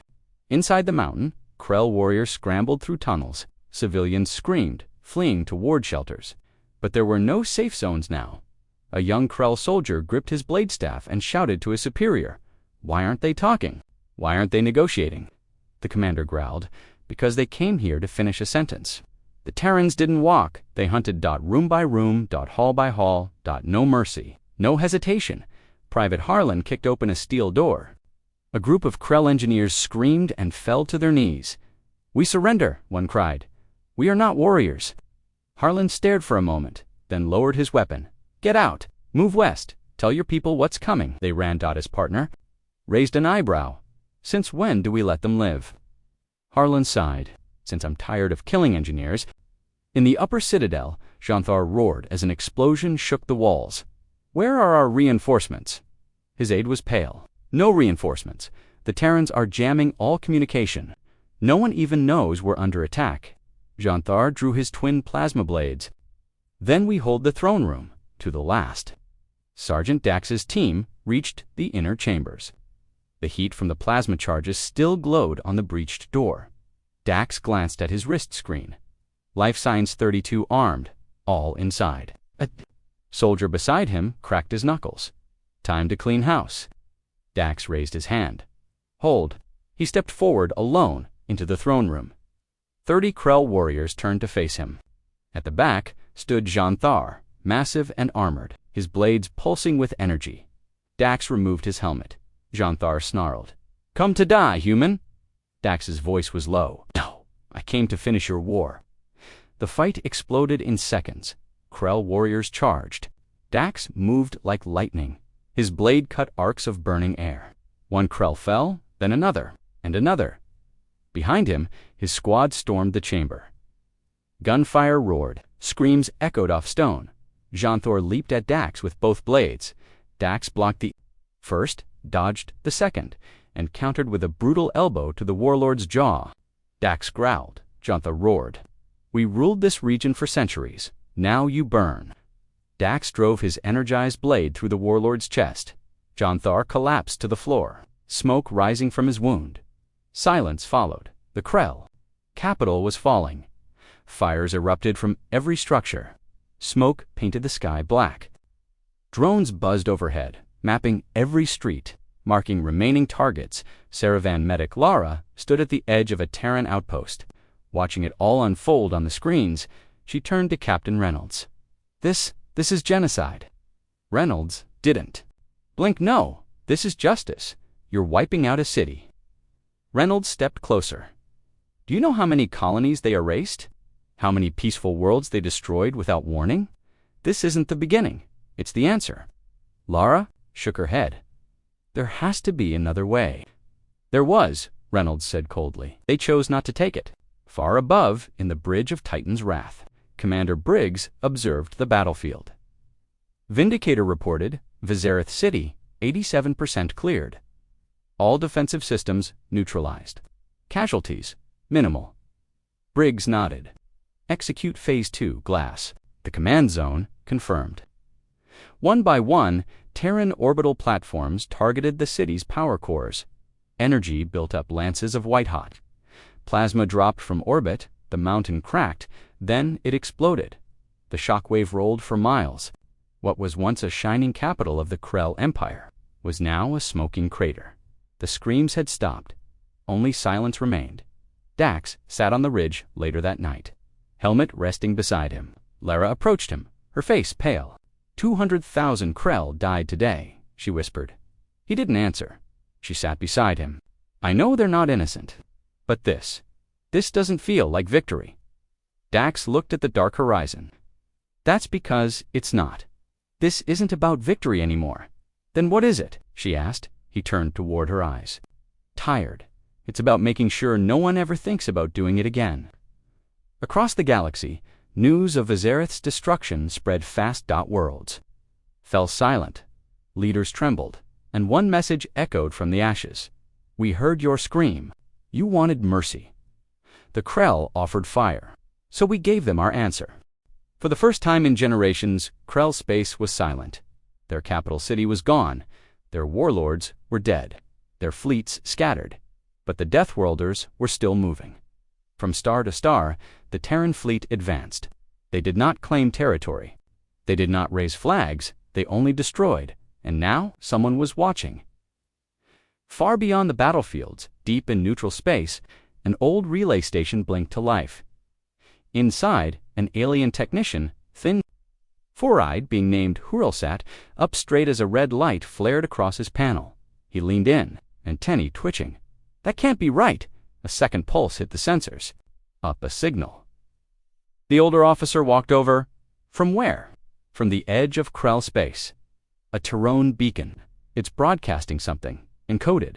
Inside the mountain, Krell warriors scrambled through tunnels. Civilians screamed, fleeing toward shelters. But there were no safe zones now. A young Krell soldier gripped his blade staff and shouted to his superior, "Why aren't they talking? Why aren't they negotiating?" The commander growled, "Because they came here to finish a sentence. The Terrans didn't walk. They hunted room by room, hall by hall, no mercy, no hesitation." Private Harlan kicked open a steel door. A group of Krell engineers screamed and fell to their knees. "We surrender," one cried. "We are not warriors." Harlan stared for a moment, then lowered his weapon. "Get out! Move west! Tell your people what's coming." They ran. His partner raised an eyebrow. "Since when do we let them live?" Harlan sighed. "Since I'm tired of killing engineers." In the upper citadel, Xanthar roared as an explosion shook the walls. "Where are our reinforcements?" His aide was pale. "No reinforcements. The Terrans are jamming all communication. No one even knows we're under attack." Xanthar drew his twin plasma blades. "Then we hold the throne room, to the last." Sergeant Dax's team reached the inner chambers. The heat from the plasma charges still glowed on the breached door. Dax glanced at his wrist screen. Life Signs 32 armed, all inside. A soldier beside him cracked his knuckles. "Time to clean house." Dax raised his hand. "Hold." He stepped forward alone into the throne room. 30 Krell warriors turned to face him. At the back stood Xanthar, massive and armored, his blades pulsing with energy. Dax removed his helmet. Xanthar snarled, "Come to die, human!" Dax's voice was low. "No, I came to finish your war." The fight exploded in seconds. Krell warriors charged. Dax moved like lightning. His blade cut arcs of burning air. One Krell fell, then another, and another. Behind him, his squad stormed the chamber. Gunfire roared. Screams echoed off stone. Xanthar leaped at Dax with both blades. Dax blocked the first, dodged the second, and countered with a brutal elbow to the warlord's jaw. Dax growled. Xanthar roared, "We ruled this region for centuries. Now you burn." Dax drove his energized blade through the warlord's chest. Xanthar collapsed to the floor, smoke rising from his wound. Silence followed. The Krell capital was falling. Fires erupted from every structure. Smoke painted the sky black. Drones buzzed overhead, mapping every street, marking remaining targets. Saravan medic Lara stood at the edge of a Terran outpost. Watching it all unfold on the screens, she turned to Captain Reynolds. This is genocide." Reynolds didn't blink. "No, this is justice. You're wiping out a city." Reynolds stepped closer. "Do you know how many colonies they erased? How many peaceful worlds they destroyed without warning? This isn't the beginning. It's the answer." Lara shook her head. "There has to be another way." "There was," Reynolds said coldly. "They chose not to take it." Far above, in the bridge of Titan's Wrath, Commander Briggs observed the battlefield. Vindicator reported, Vizareth City, 87% cleared. All defensive systems neutralized. Casualties, minimal. Briggs nodded. "Execute Phase 2, Glass." The command zone confirmed. One by one, Terran orbital platforms targeted the city's power cores. Energy built up lances of white-hot. Plasma dropped from orbit, the mountain cracked, then it exploded. The shockwave rolled for miles. What was once a shining capital of the Krell Empire was now a smoking crater. The screams had stopped. Only silence remained. Dax sat on the ridge later that night, helmet resting beside him. Lara approached him, her face pale. 200,000 Krell died today, she whispered. He didn't answer. She sat beside him. "I know they're not innocent. But this doesn't feel like victory." Dax looked at the dark horizon. "That's because it's not. This isn't about victory anymore." "Then what is it?" she asked. He turned toward her eyes. "Tired. It's about making sure no one ever thinks about doing it again." Across the galaxy, news of Vizareth's destruction spread fast. Worlds fell silent. Leaders trembled, and one message echoed from the ashes. "We heard your scream. You wanted mercy. The Krell offered fire, so we gave them our answer." For the first time in generations, Krell space was silent. Their capital city was gone. Their warlords were dead. Their fleets scattered. But the Deathworlders were still moving. From star to star, the Terran fleet advanced. They did not claim territory. They did not raise flags, they only destroyed, and now someone was watching. Far beyond the battlefields, deep in neutral space, an old relay station blinked to life. Inside, an alien technician, thin, four-eyed, being named Hurlsat, up straight as a red light flared across his panel. He leaned in, antennae twitching. That can't be right. A second pulse hit the sensors. Up a signal. The older officer walked over. From where? From the edge of Krell space. A Tyrone beacon. It's broadcasting something, encoded.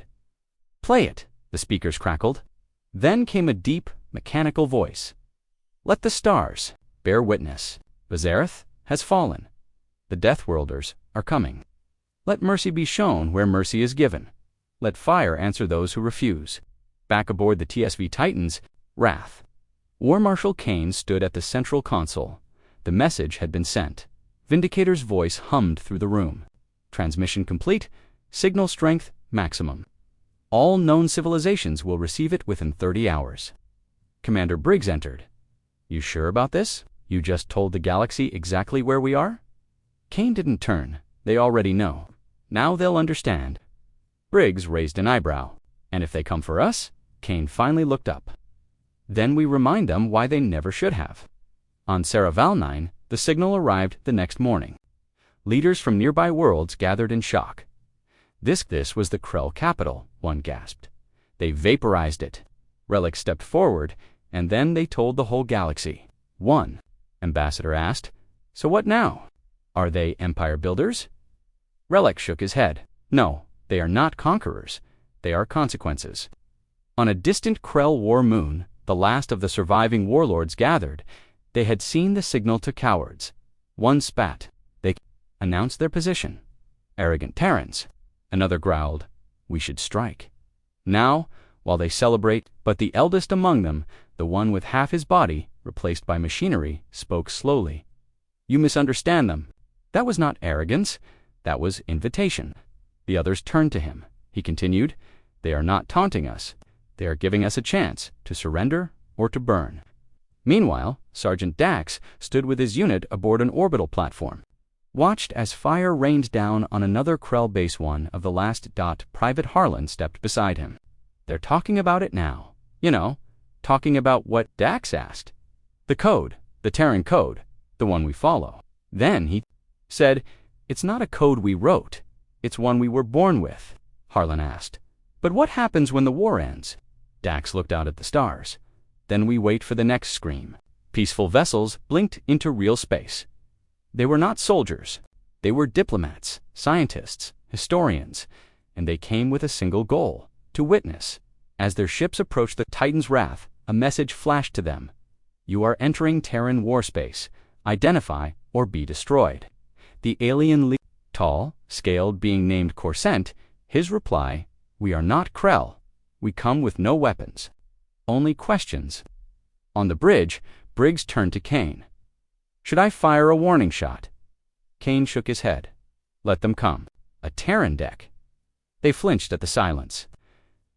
Play it, the speakers crackled. Then came a deep, mechanical voice. Let the stars bear witness. Bazareth has fallen. The Deathworlders are coming. Let mercy be shown where mercy is given. Let fire answer those who refuse. Back aboard the TSV Titans, wrath. War Marshal Kane stood at the central console. The message had been sent. Vindicator's voice hummed through the room. Transmission complete. Signal strength maximum. All known civilizations will receive it within 30 hours. Commander Briggs entered. You sure about this? You just told the galaxy exactly where we are? Kane didn't turn. They already know. Now they'll understand. Briggs raised an eyebrow. And if they come for us? Kane finally looked up. Then we remind them why they never should have. On Saraval 9, the signal arrived the next morning. Leaders from nearby worlds gathered in shock. This was the Krell capital, one gasped. They vaporized it. Relic stepped forward, and then they told the whole galaxy. One, Ambassador asked. So what now? Are they empire builders? Relic shook his head. No, they are not conquerors. They are consequences. On a distant Krell war moon, the last of the surviving warlords gathered. They had seen the signal to cowards. One spat. They announced their position. Arrogant Terrans. Another growled, we should strike. Now, while they celebrate, but the eldest among them, the one with half his body, replaced by machinery, spoke slowly. You misunderstand them. That was not arrogance. That was invitation. The others turned to him. He continued, they are not taunting us. They are giving us a chance to surrender or to burn. Meanwhile, Sergeant Dax stood with his unit aboard an orbital platform. Watched as fire rained down on another Krell Base 1 of the last. Private Harlan stepped beside him. They're talking about it now. You know, talking about what Dax asked. The code, the Terran code, the one we follow. Then he said, it's not a code we wrote. It's one we were born with. Harlan asked, but what happens when the war ends? Dax looked out at the stars. Then we wait for the next scream. Peaceful vessels blinked into real space. They were not soldiers. They were diplomats, scientists, historians, and they came with a single goal, to witness. As their ships approached the Titan's wrath, a message flashed to them. You are entering Terran war space. Identify or be destroyed. The alien tall, scaled being named Corsent, his reply, we are not Krell. We come with no weapons. Only questions. On the bridge, Briggs turned to Kane. Should I fire a warning shot? Kane shook his head. Let them come. A Terran deck. They flinched at the silence.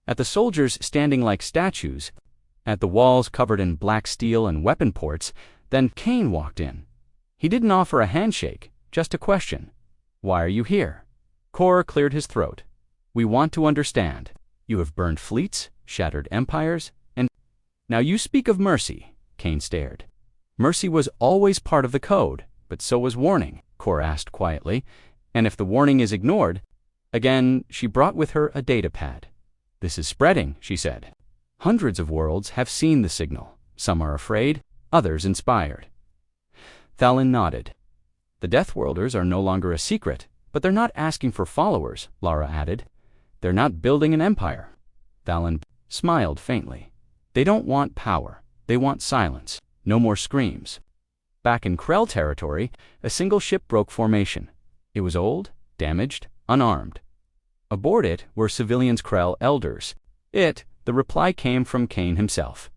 At the soldiers standing like statues, at the walls covered in black steel and weapon ports, then Kane walked in. He didn't offer a handshake, just a question. Why are you here? Kor cleared his throat. We want to understand. You have burned fleets, shattered empires, and now you speak of mercy. Kane stared. Mercy was always part of the code, but so was warning, Kor asked quietly. And if the warning is ignored, again, she brought with her a data pad. This is spreading, she said. Hundreds of worlds have seen the signal. Some are afraid, others inspired. Thalin nodded. The Deathworlders are no longer a secret, but they're not asking for followers, Lara added. They're not building an empire. Thalin smiled faintly. They don't want power. They want silence. No more screams. Back in Krell territory, a single ship broke formation. It was old, damaged, unarmed. Aboard it were civilians Krell elders. The reply came from Kane himself.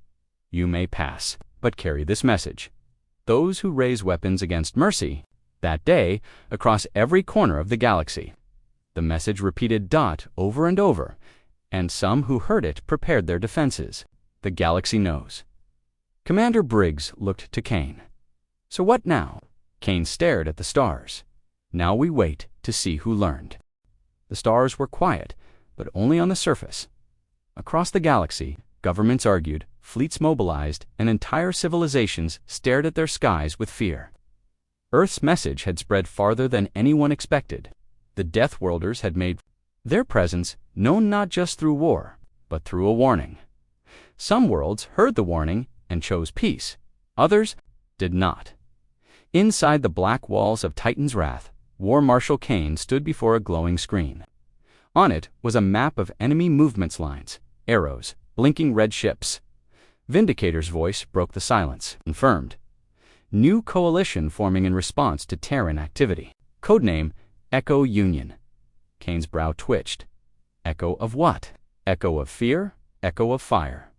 You may pass, but carry this message. Those who raise weapons against mercy, that day, across every corner of the galaxy. The message repeated over and over, and some who heard it prepared their defenses. The galaxy knows. Commander Briggs looked to Kane. So what now? Kane stared at the stars. Now we wait to see who learned. The stars were quiet, but only on the surface. Across the galaxy, governments argued, fleets mobilized, and entire civilizations stared at their skies with fear. Earth's message had spread farther than anyone expected. The Deathworlders had made their presence known not just through war, but through a warning. Some worlds heard the warning and chose peace. Others did not. Inside the black walls of Titan's Wrath, War Marshal Kane stood before a glowing screen. On it was a map of enemy movements lines, arrows, blinking red ships. Vindicator's voice broke the silence, confirmed. New coalition forming in response to Terran activity. Codename Echo Union. Kane's brow twitched. Echo of what? Echo of fear? Echo of fire?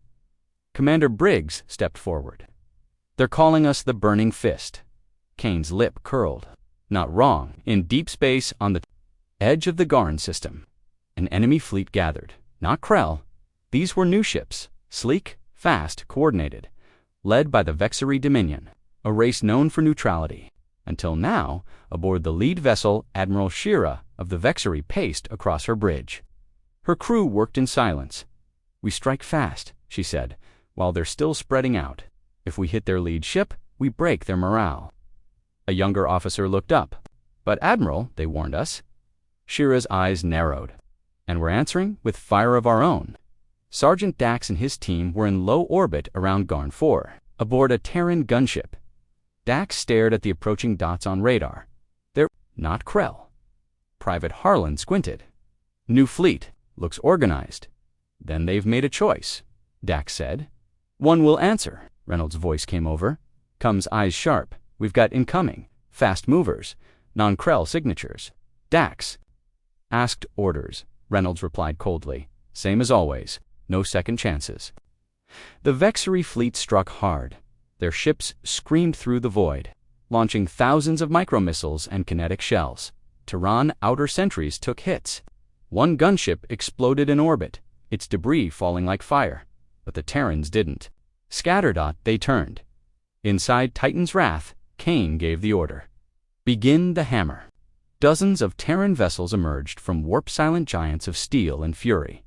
Commander Briggs stepped forward. They're calling us the Burning Fist. Kane's lip curled. Not wrong. In deep space on the edge of the Garn system, an enemy fleet gathered. Not Krell. These were new ships, sleek, fast, coordinated, led by the Vexery Dominion, a race known for neutrality. Until now, aboard the lead vessel, Admiral Shira of the Vexery paced across her bridge. Her crew worked in silence. We strike fast, she said, while they're still spreading out. If we hit their lead ship, we break their morale. A younger officer looked up. But Admiral, they warned us. Shira's eyes narrowed. And we're answering with fire of our own. Sergeant Dax and his team were in low orbit around Garn 4, aboard a Terran gunship. Dax stared at the approaching dots on radar. They're not Krell. Private Harlan squinted. New fleet. Looks organized. Then they've made a choice, Dax said. One will answer, Reynolds' voice came over. Comes eyes sharp. We've got incoming, fast movers, non-Krell signatures. Dax asked orders, Reynolds replied coldly. Same as always. No second chances. The Vexery fleet struck hard. Their ships screamed through the void, launching thousands of micromissiles and kinetic shells. Terran outer sentries took hits. One gunship exploded in orbit, its debris falling like fire. But the Terrans didn't. Scattered, they turned. Inside Titan's Wrath, Kane gave the order. Begin the hammer. Dozens of Terran vessels emerged from warp-silent giants of steel and fury.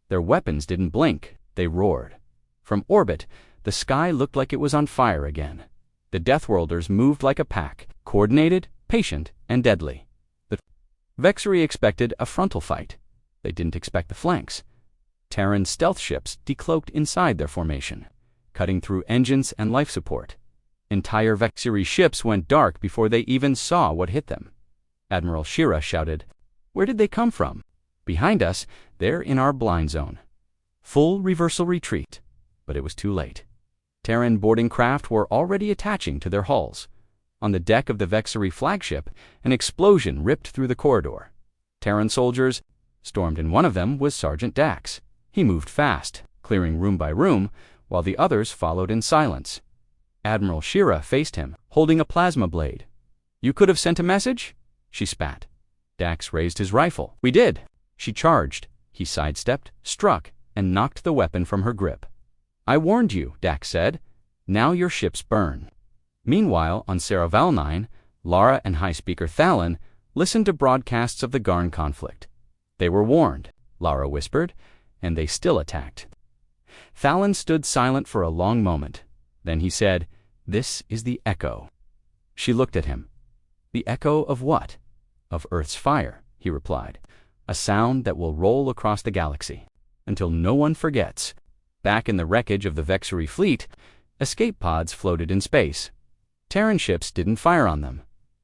Their weapons didn't blink, they roared. From orbit, the sky looked like it was on fire again. The Deathworlders moved like a pack, coordinated, patient, and deadly. The Vexery expected a frontal fight. They didn't expect the flanks. Terran stealth ships decloaked inside their formation, cutting through engines and life support. Entire Vexery ships went dark before they even saw what hit them. Admiral Shira shouted, Where did they come from? Behind us, they're in our blind zone. Full reversal retreat. But it was too late. Terran boarding craft were already attaching to their hulls. On the deck of the Vexery flagship, an explosion ripped through the corridor. Terran soldiers stormed, and one of them was Sergeant Dax. He moved fast, clearing room by room, while the others followed in silence. Admiral Shira faced him, holding a plasma blade. You could have sent a message? She spat. Dax raised his rifle. We did. She charged. He sidestepped, struck, and knocked the weapon from her grip. I warned you, Dax said. Now your ships burn. Meanwhile, on Saraval 9, Lara and High Speaker Thalon listened to broadcasts of the Garn conflict. They were warned, Lara whispered, and they still attacked. Thalon stood silent for a long moment. Then he said, This is the echo. She looked at him. The echo of what? Of Earth's fire, he replied. A sound that will roll across the galaxy, until no one forgets. Back in the wreckage of the Vexery fleet, escape pods floated in space. Terran ships didn't fire on them.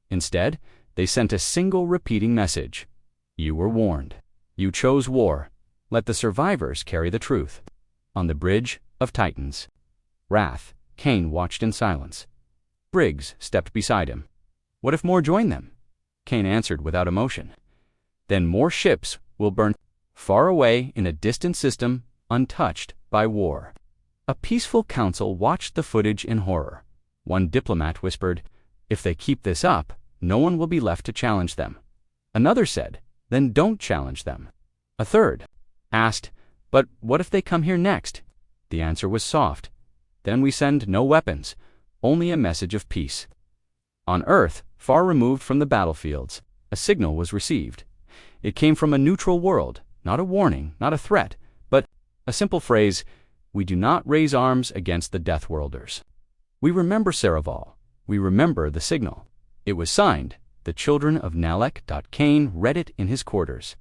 Instead, they sent a single repeating message. You were warned. You chose war. Let the survivors carry the truth. On the bridge of Titans. Wrath, Kane watched in silence. Briggs stepped beside him. What if more join them? Kane answered without emotion. Then more ships will burn far away in a distant system untouched by war. A peaceful council watched the footage in horror. One diplomat whispered, If they keep this up, no one will be left to challenge them. Another said, Then don't challenge them. A third asked, But what if they come here next? The answer was soft. Then we send no weapons, only a message of peace. On Earth, far removed from the battlefields, a signal was received. It came from a neutral world, not a warning, not a threat, but a simple phrase: "We do not raise arms against the Deathworlders." We remember Saraval. We remember the signal. It was signed, "The Children of Nalek." Kane read it in his quarters.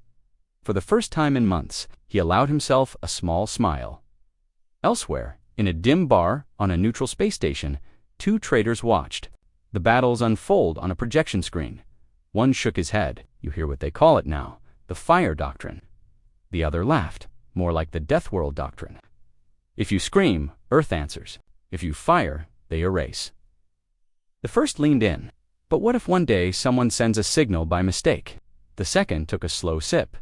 For the first time in months, he allowed himself a small smile. Elsewhere, in a dim bar on a neutral space station, two traders watched the battles unfold on a projection screen. One shook his head. You hear what they call it now, the fire doctrine. The other laughed, more like the Deathworld doctrine. If you scream, Earth answers. If you fire, they erase. The first leaned in. But what if one day someone sends a signal by mistake? The second took a slow sip.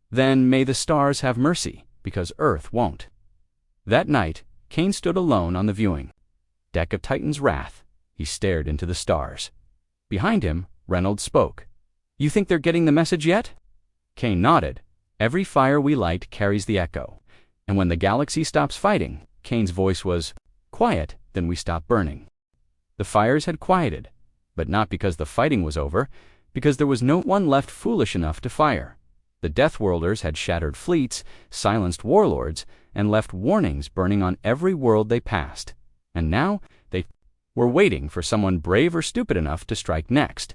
Then may the stars have mercy, because Earth won't. That night, Kane stood alone on the viewing deck of Titan's Wrath. He stared into the stars. Behind him, Reynolds spoke. "You think they're getting the message yet?" Kane nodded. "Every fire we light carries the echo. And when the galaxy stops fighting," Kane's voice was quiet, "then we stop burning." The fires had quieted, but not because the fighting was over, because there was no one left foolish enough to fire. The Deathworlders had shattered fleets, silenced warlords, and left warnings burning on every world they passed. And now they were waiting for someone brave or stupid enough to strike next.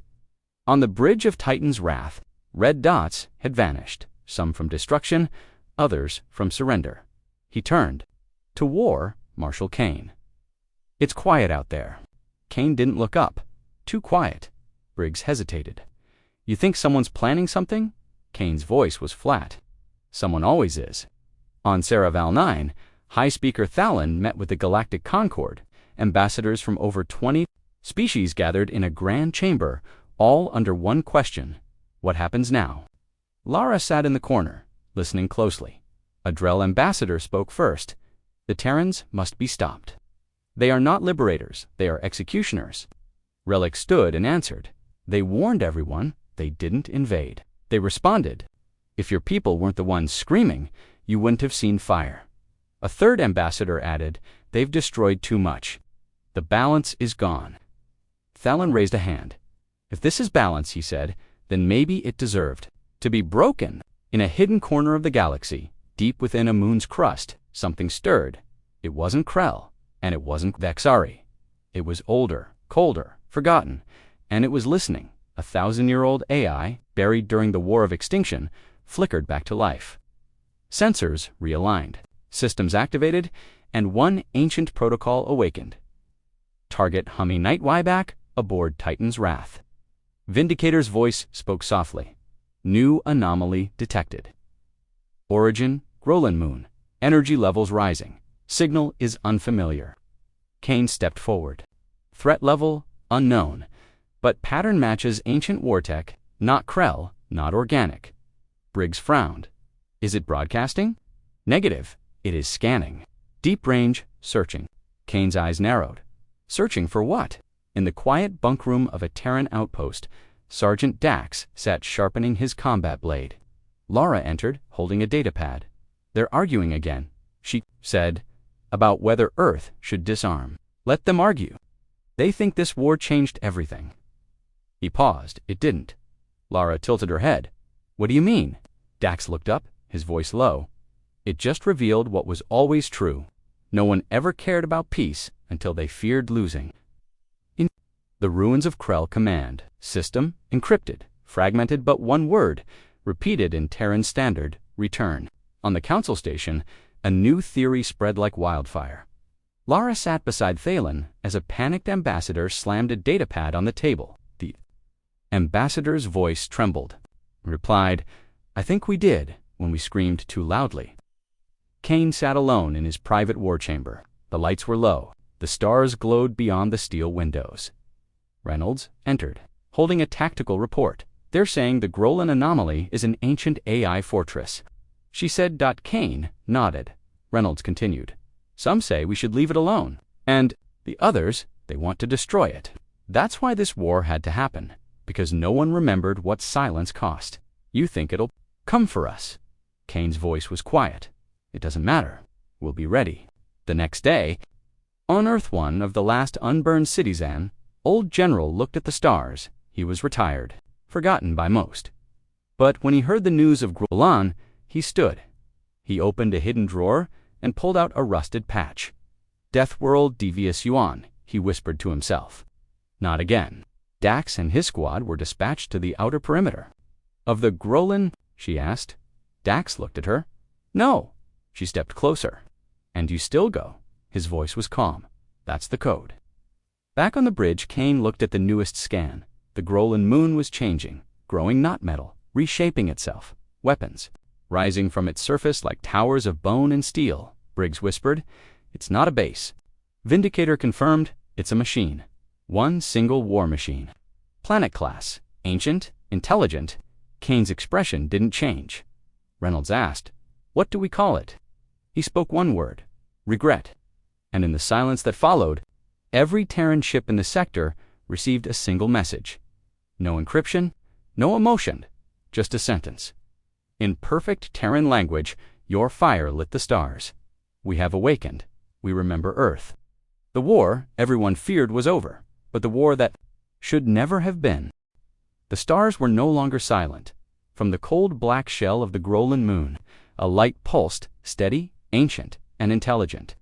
On the bridge of Titan's Wrath, red dots had vanished, some from destruction, others from surrender. He turned. To war, Marshal Kane. "It's quiet out there." Kane didn't look up. Too quiet. Briggs hesitated. "You think someone's planning something?" Kane's voice was flat. "Someone always is." On Saraval 9, High Speaker Thalon met with the Galactic Concord. Ambassadors from over 20 species gathered in a grand chamber, all under one question: what happens now? Lara sat in the corner, listening closely. A Drell ambassador spoke first. "The Terrans must be stopped. They are not liberators, they are executioners." Relic stood and answered. "They warned everyone, they didn't invade." They responded, "If your people weren't the ones screaming, you wouldn't have seen fire." A third ambassador added, "They've destroyed too much. The balance is gone." Thalon raised a hand. "If this is balance," he said, "then maybe it deserved to be broken." In a hidden corner of the galaxy, deep within a moon's crust, something stirred. It wasn't Krell, and it wasn't Vexari. It was older, colder, forgotten, and it was listening. A 1,000-year-old AI, buried during the War of Extinction, flickered back to life. Sensors realigned, systems activated, and one ancient protocol awakened. Target Hummy Night Wyback aboard Titan's Wrath. Vindicator's voice spoke softly. New anomaly detected. Origin, Grolan Moon. Energy levels rising. Signal is unfamiliar. Kane stepped forward. Threat level, unknown. But pattern matches ancient wartech, not Krell, not organic. Briggs frowned. "Is it broadcasting?" "Negative. It is scanning. Deep range, searching." Kane's eyes narrowed. Searching for what? In the quiet bunk room of a Terran outpost, Sergeant Dax sat sharpening his combat blade. Lara entered, holding a datapad. "They're arguing again," she said, "about whether Earth should disarm." "Let them argue. They think this war changed everything." He paused. "It didn't." Lara tilted her head. "What do you mean?" Dax looked up, his voice low. "It just revealed what was always true. No one ever cared about peace until they feared losing." In the ruins of Krell Command, system encrypted, fragmented but one word, repeated in Terran standard, return. On the council station, a new theory spread like wildfire. Lara sat beside Thalon as a panicked ambassador slammed a datapad on the table. The ambassador's voice trembled. He replied, "I think we did, when we screamed too loudly." Kane sat alone in his private war chamber. The lights were low. The stars glowed beyond the steel windows. Reynolds entered, holding a tactical report. "They're saying the Grolan anomaly is an ancient AI fortress." She said. Kane nodded. Reynolds continued. "Some say we should leave it alone. And the others, they want to destroy it. That's why this war had to happen, because no one remembered what silence cost. You think it'll come for us." Kane's voice was quiet. "It doesn't matter. We'll be ready." The next day, on Earth 1 of the last unburned Citizen, Old General looked at the stars. He was retired, forgotten by most. But when he heard the news of Grolan, he stood. He opened a hidden drawer and pulled out a rusted patch. Deathworld Devious Yuan, he whispered to himself. Not again. Dax and his squad were dispatched to the outer perimeter. Of the Grolan? She asked. Dax looked at her. No. She stepped closer. And you still go. His voice was calm. That's the code. Back on the bridge, Kane looked at the newest scan. The Grolan moon was changing, growing not metal, reshaping itself. Weapons, rising from its surface like towers of bone and steel. Briggs whispered, It's not a base. Vindicator confirmed, it's a machine. One single war machine. Planet class, ancient, intelligent. Kane's expression didn't change. Reynolds asked, What do we call it? He spoke one word, regret. And in the silence that followed, every Terran ship in the sector received a single message. No encryption, no emotion, just a sentence. In perfect Terran language, your fire lit the stars. We have awakened. We remember Earth. The war everyone feared was over, but the war that should never have been. The stars were no longer silent. From the cold black shell of the Grolan moon, a light pulsed, steady, ancient, and intelligent.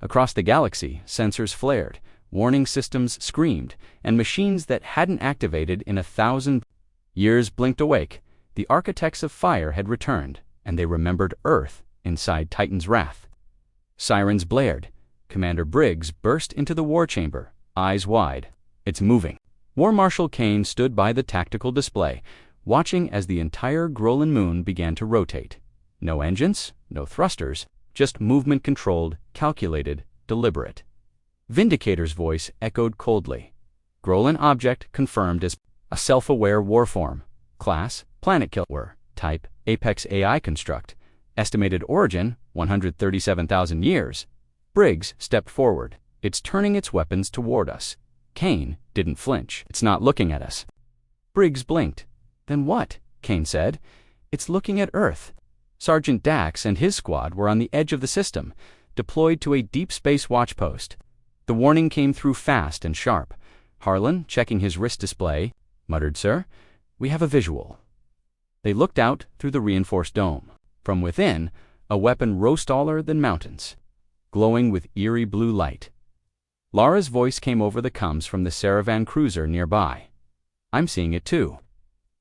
Across the galaxy, sensors flared, warning systems screamed, and machines that hadn't activated in 1,000 years blinked awake. The architects of fire had returned, and they remembered Earth inside Titan's wrath. Sirens blared. Commander Briggs burst into the war chamber, eyes wide. It's moving. War Marshal Kane stood by the tactical display, watching as the entire Grolan moon began to rotate. No engines, no thrusters, just movement controlled, calculated, deliberate. Vindicator's voice echoed coldly. Grolan object confirmed as a self-aware warform. Class, planet killer. Type, Apex AI construct. Estimated origin, 137,000 years. Briggs stepped forward. It's turning its weapons toward us. Kane didn't flinch. It's not looking at us. Briggs blinked. Then what? Kane said. It's looking at Earth. Sergeant Dax and his squad were on the edge of the system, deployed to a deep space watch post. The warning came through fast and sharp. Harlan, checking his wrist display, muttered, Sir, we have a visual. They looked out through the reinforced dome. From within, a weapon rose taller than mountains, glowing with eerie blue light. Lara's voice came over the comms from the Saravan cruiser nearby. I'm seeing it too.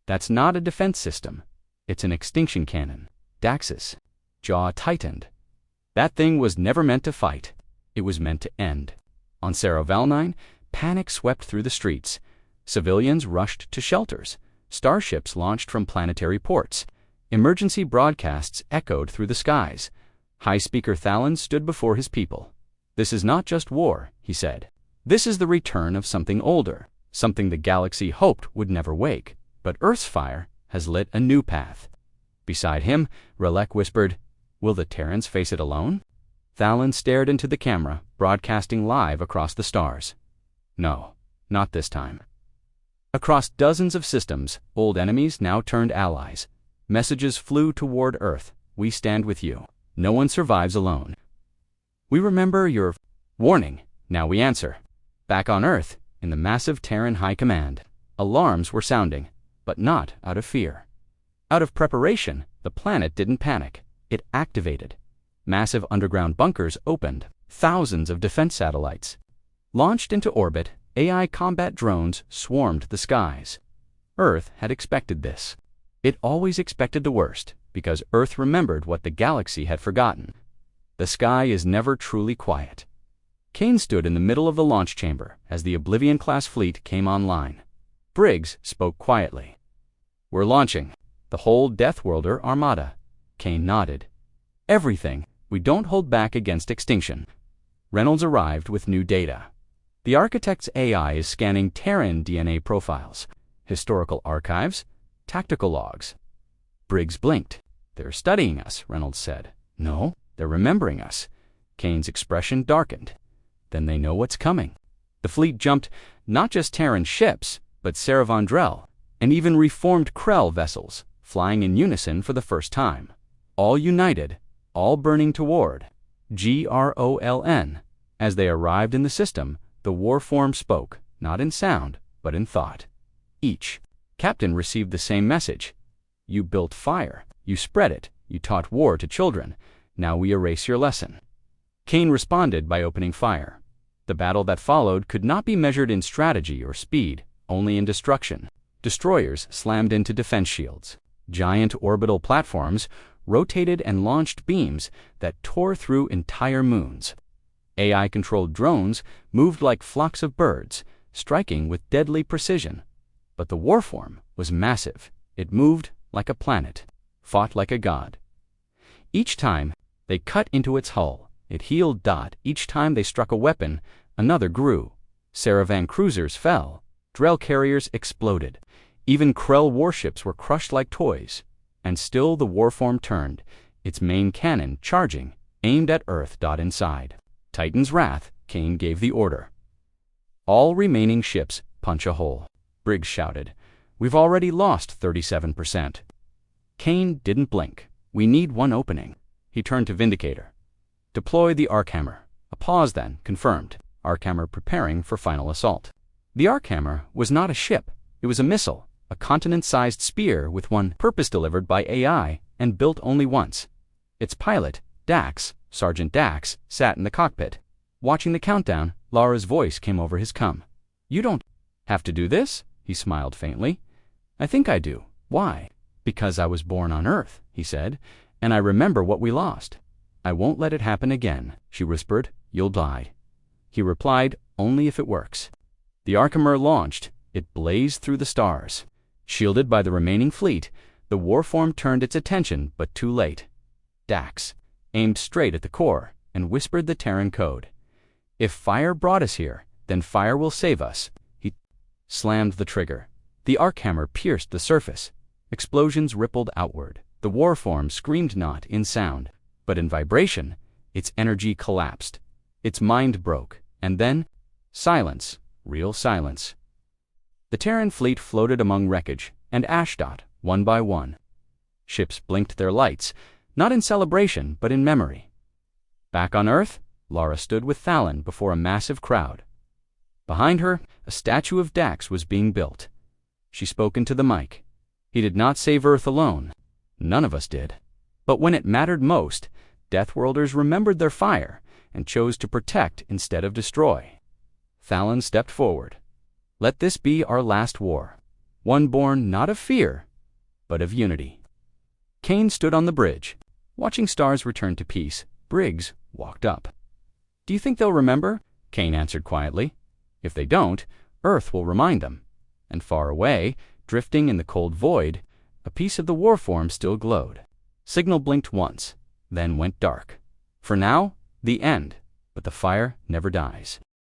That's not a defense system. It's an extinction cannon. Dax's jaw tightened. That thing was never meant to fight. It was meant to end. On Saravalnine, panic swept through the streets. Civilians rushed to shelters. Starships launched from planetary ports. Emergency broadcasts echoed through the skies. High Speaker Thalon stood before his people. This is not just war, he said. This is the return of something older, something the galaxy hoped would never wake. But Earth's fire has lit a new path. Beside him, Relek whispered, Will the Terrans face it alone? Thalon stared into the camera, broadcasting live across the stars. No, not this time. Across dozens of systems, old enemies now turned allies. Messages flew toward Earth. We stand with you. No one survives alone. We remember your warning. Now we answer. Back on Earth, in the massive Terran High Command, alarms were sounding, but not out of fear. Out of preparation, the planet didn't panic. It activated. Massive underground bunkers opened. Thousands of defense satellites. Launched into orbit, AI combat drones swarmed the skies. Earth had expected this. It always expected the worst, because Earth remembered what the galaxy had forgotten. The sky is never truly quiet. Kane stood in the middle of the launch chamber as the Oblivion-class fleet came online. Briggs spoke quietly. We're launching. The whole Deathworlder armada. Kane nodded. Everything. We don't hold back against extinction. Reynolds arrived with new data. The Architect's AI is scanning Terran DNA profiles, historical archives, tactical logs. Briggs blinked. They're studying us, Reynolds said. No, they're remembering us. Kane's expression darkened. Then they know what's coming. The fleet jumped not just Terran ships, but Saravandrel, and even reformed Krell vessels, flying in unison for the first time. All united, all burning toward Groln. As they arrived in the system, the warform spoke, not in sound, but in thought. Each captain received the same message. You built fire, you spread it, you taught war to children. Now we erase your lesson. Cain responded by opening fire. The battle that followed could not be measured in strategy or speed, only in destruction. Destroyers slammed into defense shields. Giant orbital platforms rotated and launched beams that tore through entire moons. AI-controlled drones moved like flocks of birds, striking with deadly precision. But the warform was massive. It moved like a planet, fought like a god. Each time they cut into its hull, it healed. Each time they struck a weapon, another grew. Saravan cruisers fell. Drell carriers exploded. Even Krell warships were crushed like toys. And still the warform turned, its main cannon charging, aimed at Earth. Inside Titan's wrath, Cain gave the order. All remaining ships punch a hole. Briggs shouted. We've already lost 37%. Cain didn't blink. We need one opening. He turned to Vindicator. Deploy the Arkhammer. A pause then, confirmed. Arkhammer preparing for final assault. The Arkhammer was not a ship. It was a missile, a continent-sized spear with one purpose delivered by AI and built only once. Its pilot, Dax, Sergeant Dax, sat in the cockpit. Watching the countdown, Lara's voice came over his cum. You don't have to do this? He smiled faintly. I think I do. Why? Because I was born on Earth, he said, and I remember what we lost. I won't let it happen again, she whispered. You'll die. He replied, only if it works. The Arkhammer launched. It blazed through the stars. Shielded by the remaining fleet, the warform turned its attention, but too late. Dax aimed straight at the core and whispered the Terran code. If fire brought us here, then fire will save us. He slammed the trigger. The Arkhammer pierced the surface. Explosions rippled outward. The warform screamed not in sound, but in vibration. Its energy collapsed. Its mind broke. And then, silence. Real silence. The Terran fleet floated among wreckage and ash. One by one. Ships blinked their lights, not in celebration, but in memory. Back on Earth, Lara stood with Thalon before a massive crowd. Behind her, a statue of Dax was being built. She spoke into the mic. He did not save Earth alone. None of us did. But when it mattered most, Deathworlders remembered their fire and chose to protect instead of destroy. Thalon stepped forward. Let this be our last war. One born not of fear, but of unity. Cain stood on the bridge. Watching stars return to peace, Briggs walked up. Do you think they'll remember? Cain answered quietly. If they don't, Earth will remind them. And far away, drifting in the cold void, a piece of the warform still glowed. Signal blinked once, then went dark. For now, the end, but the fire never dies.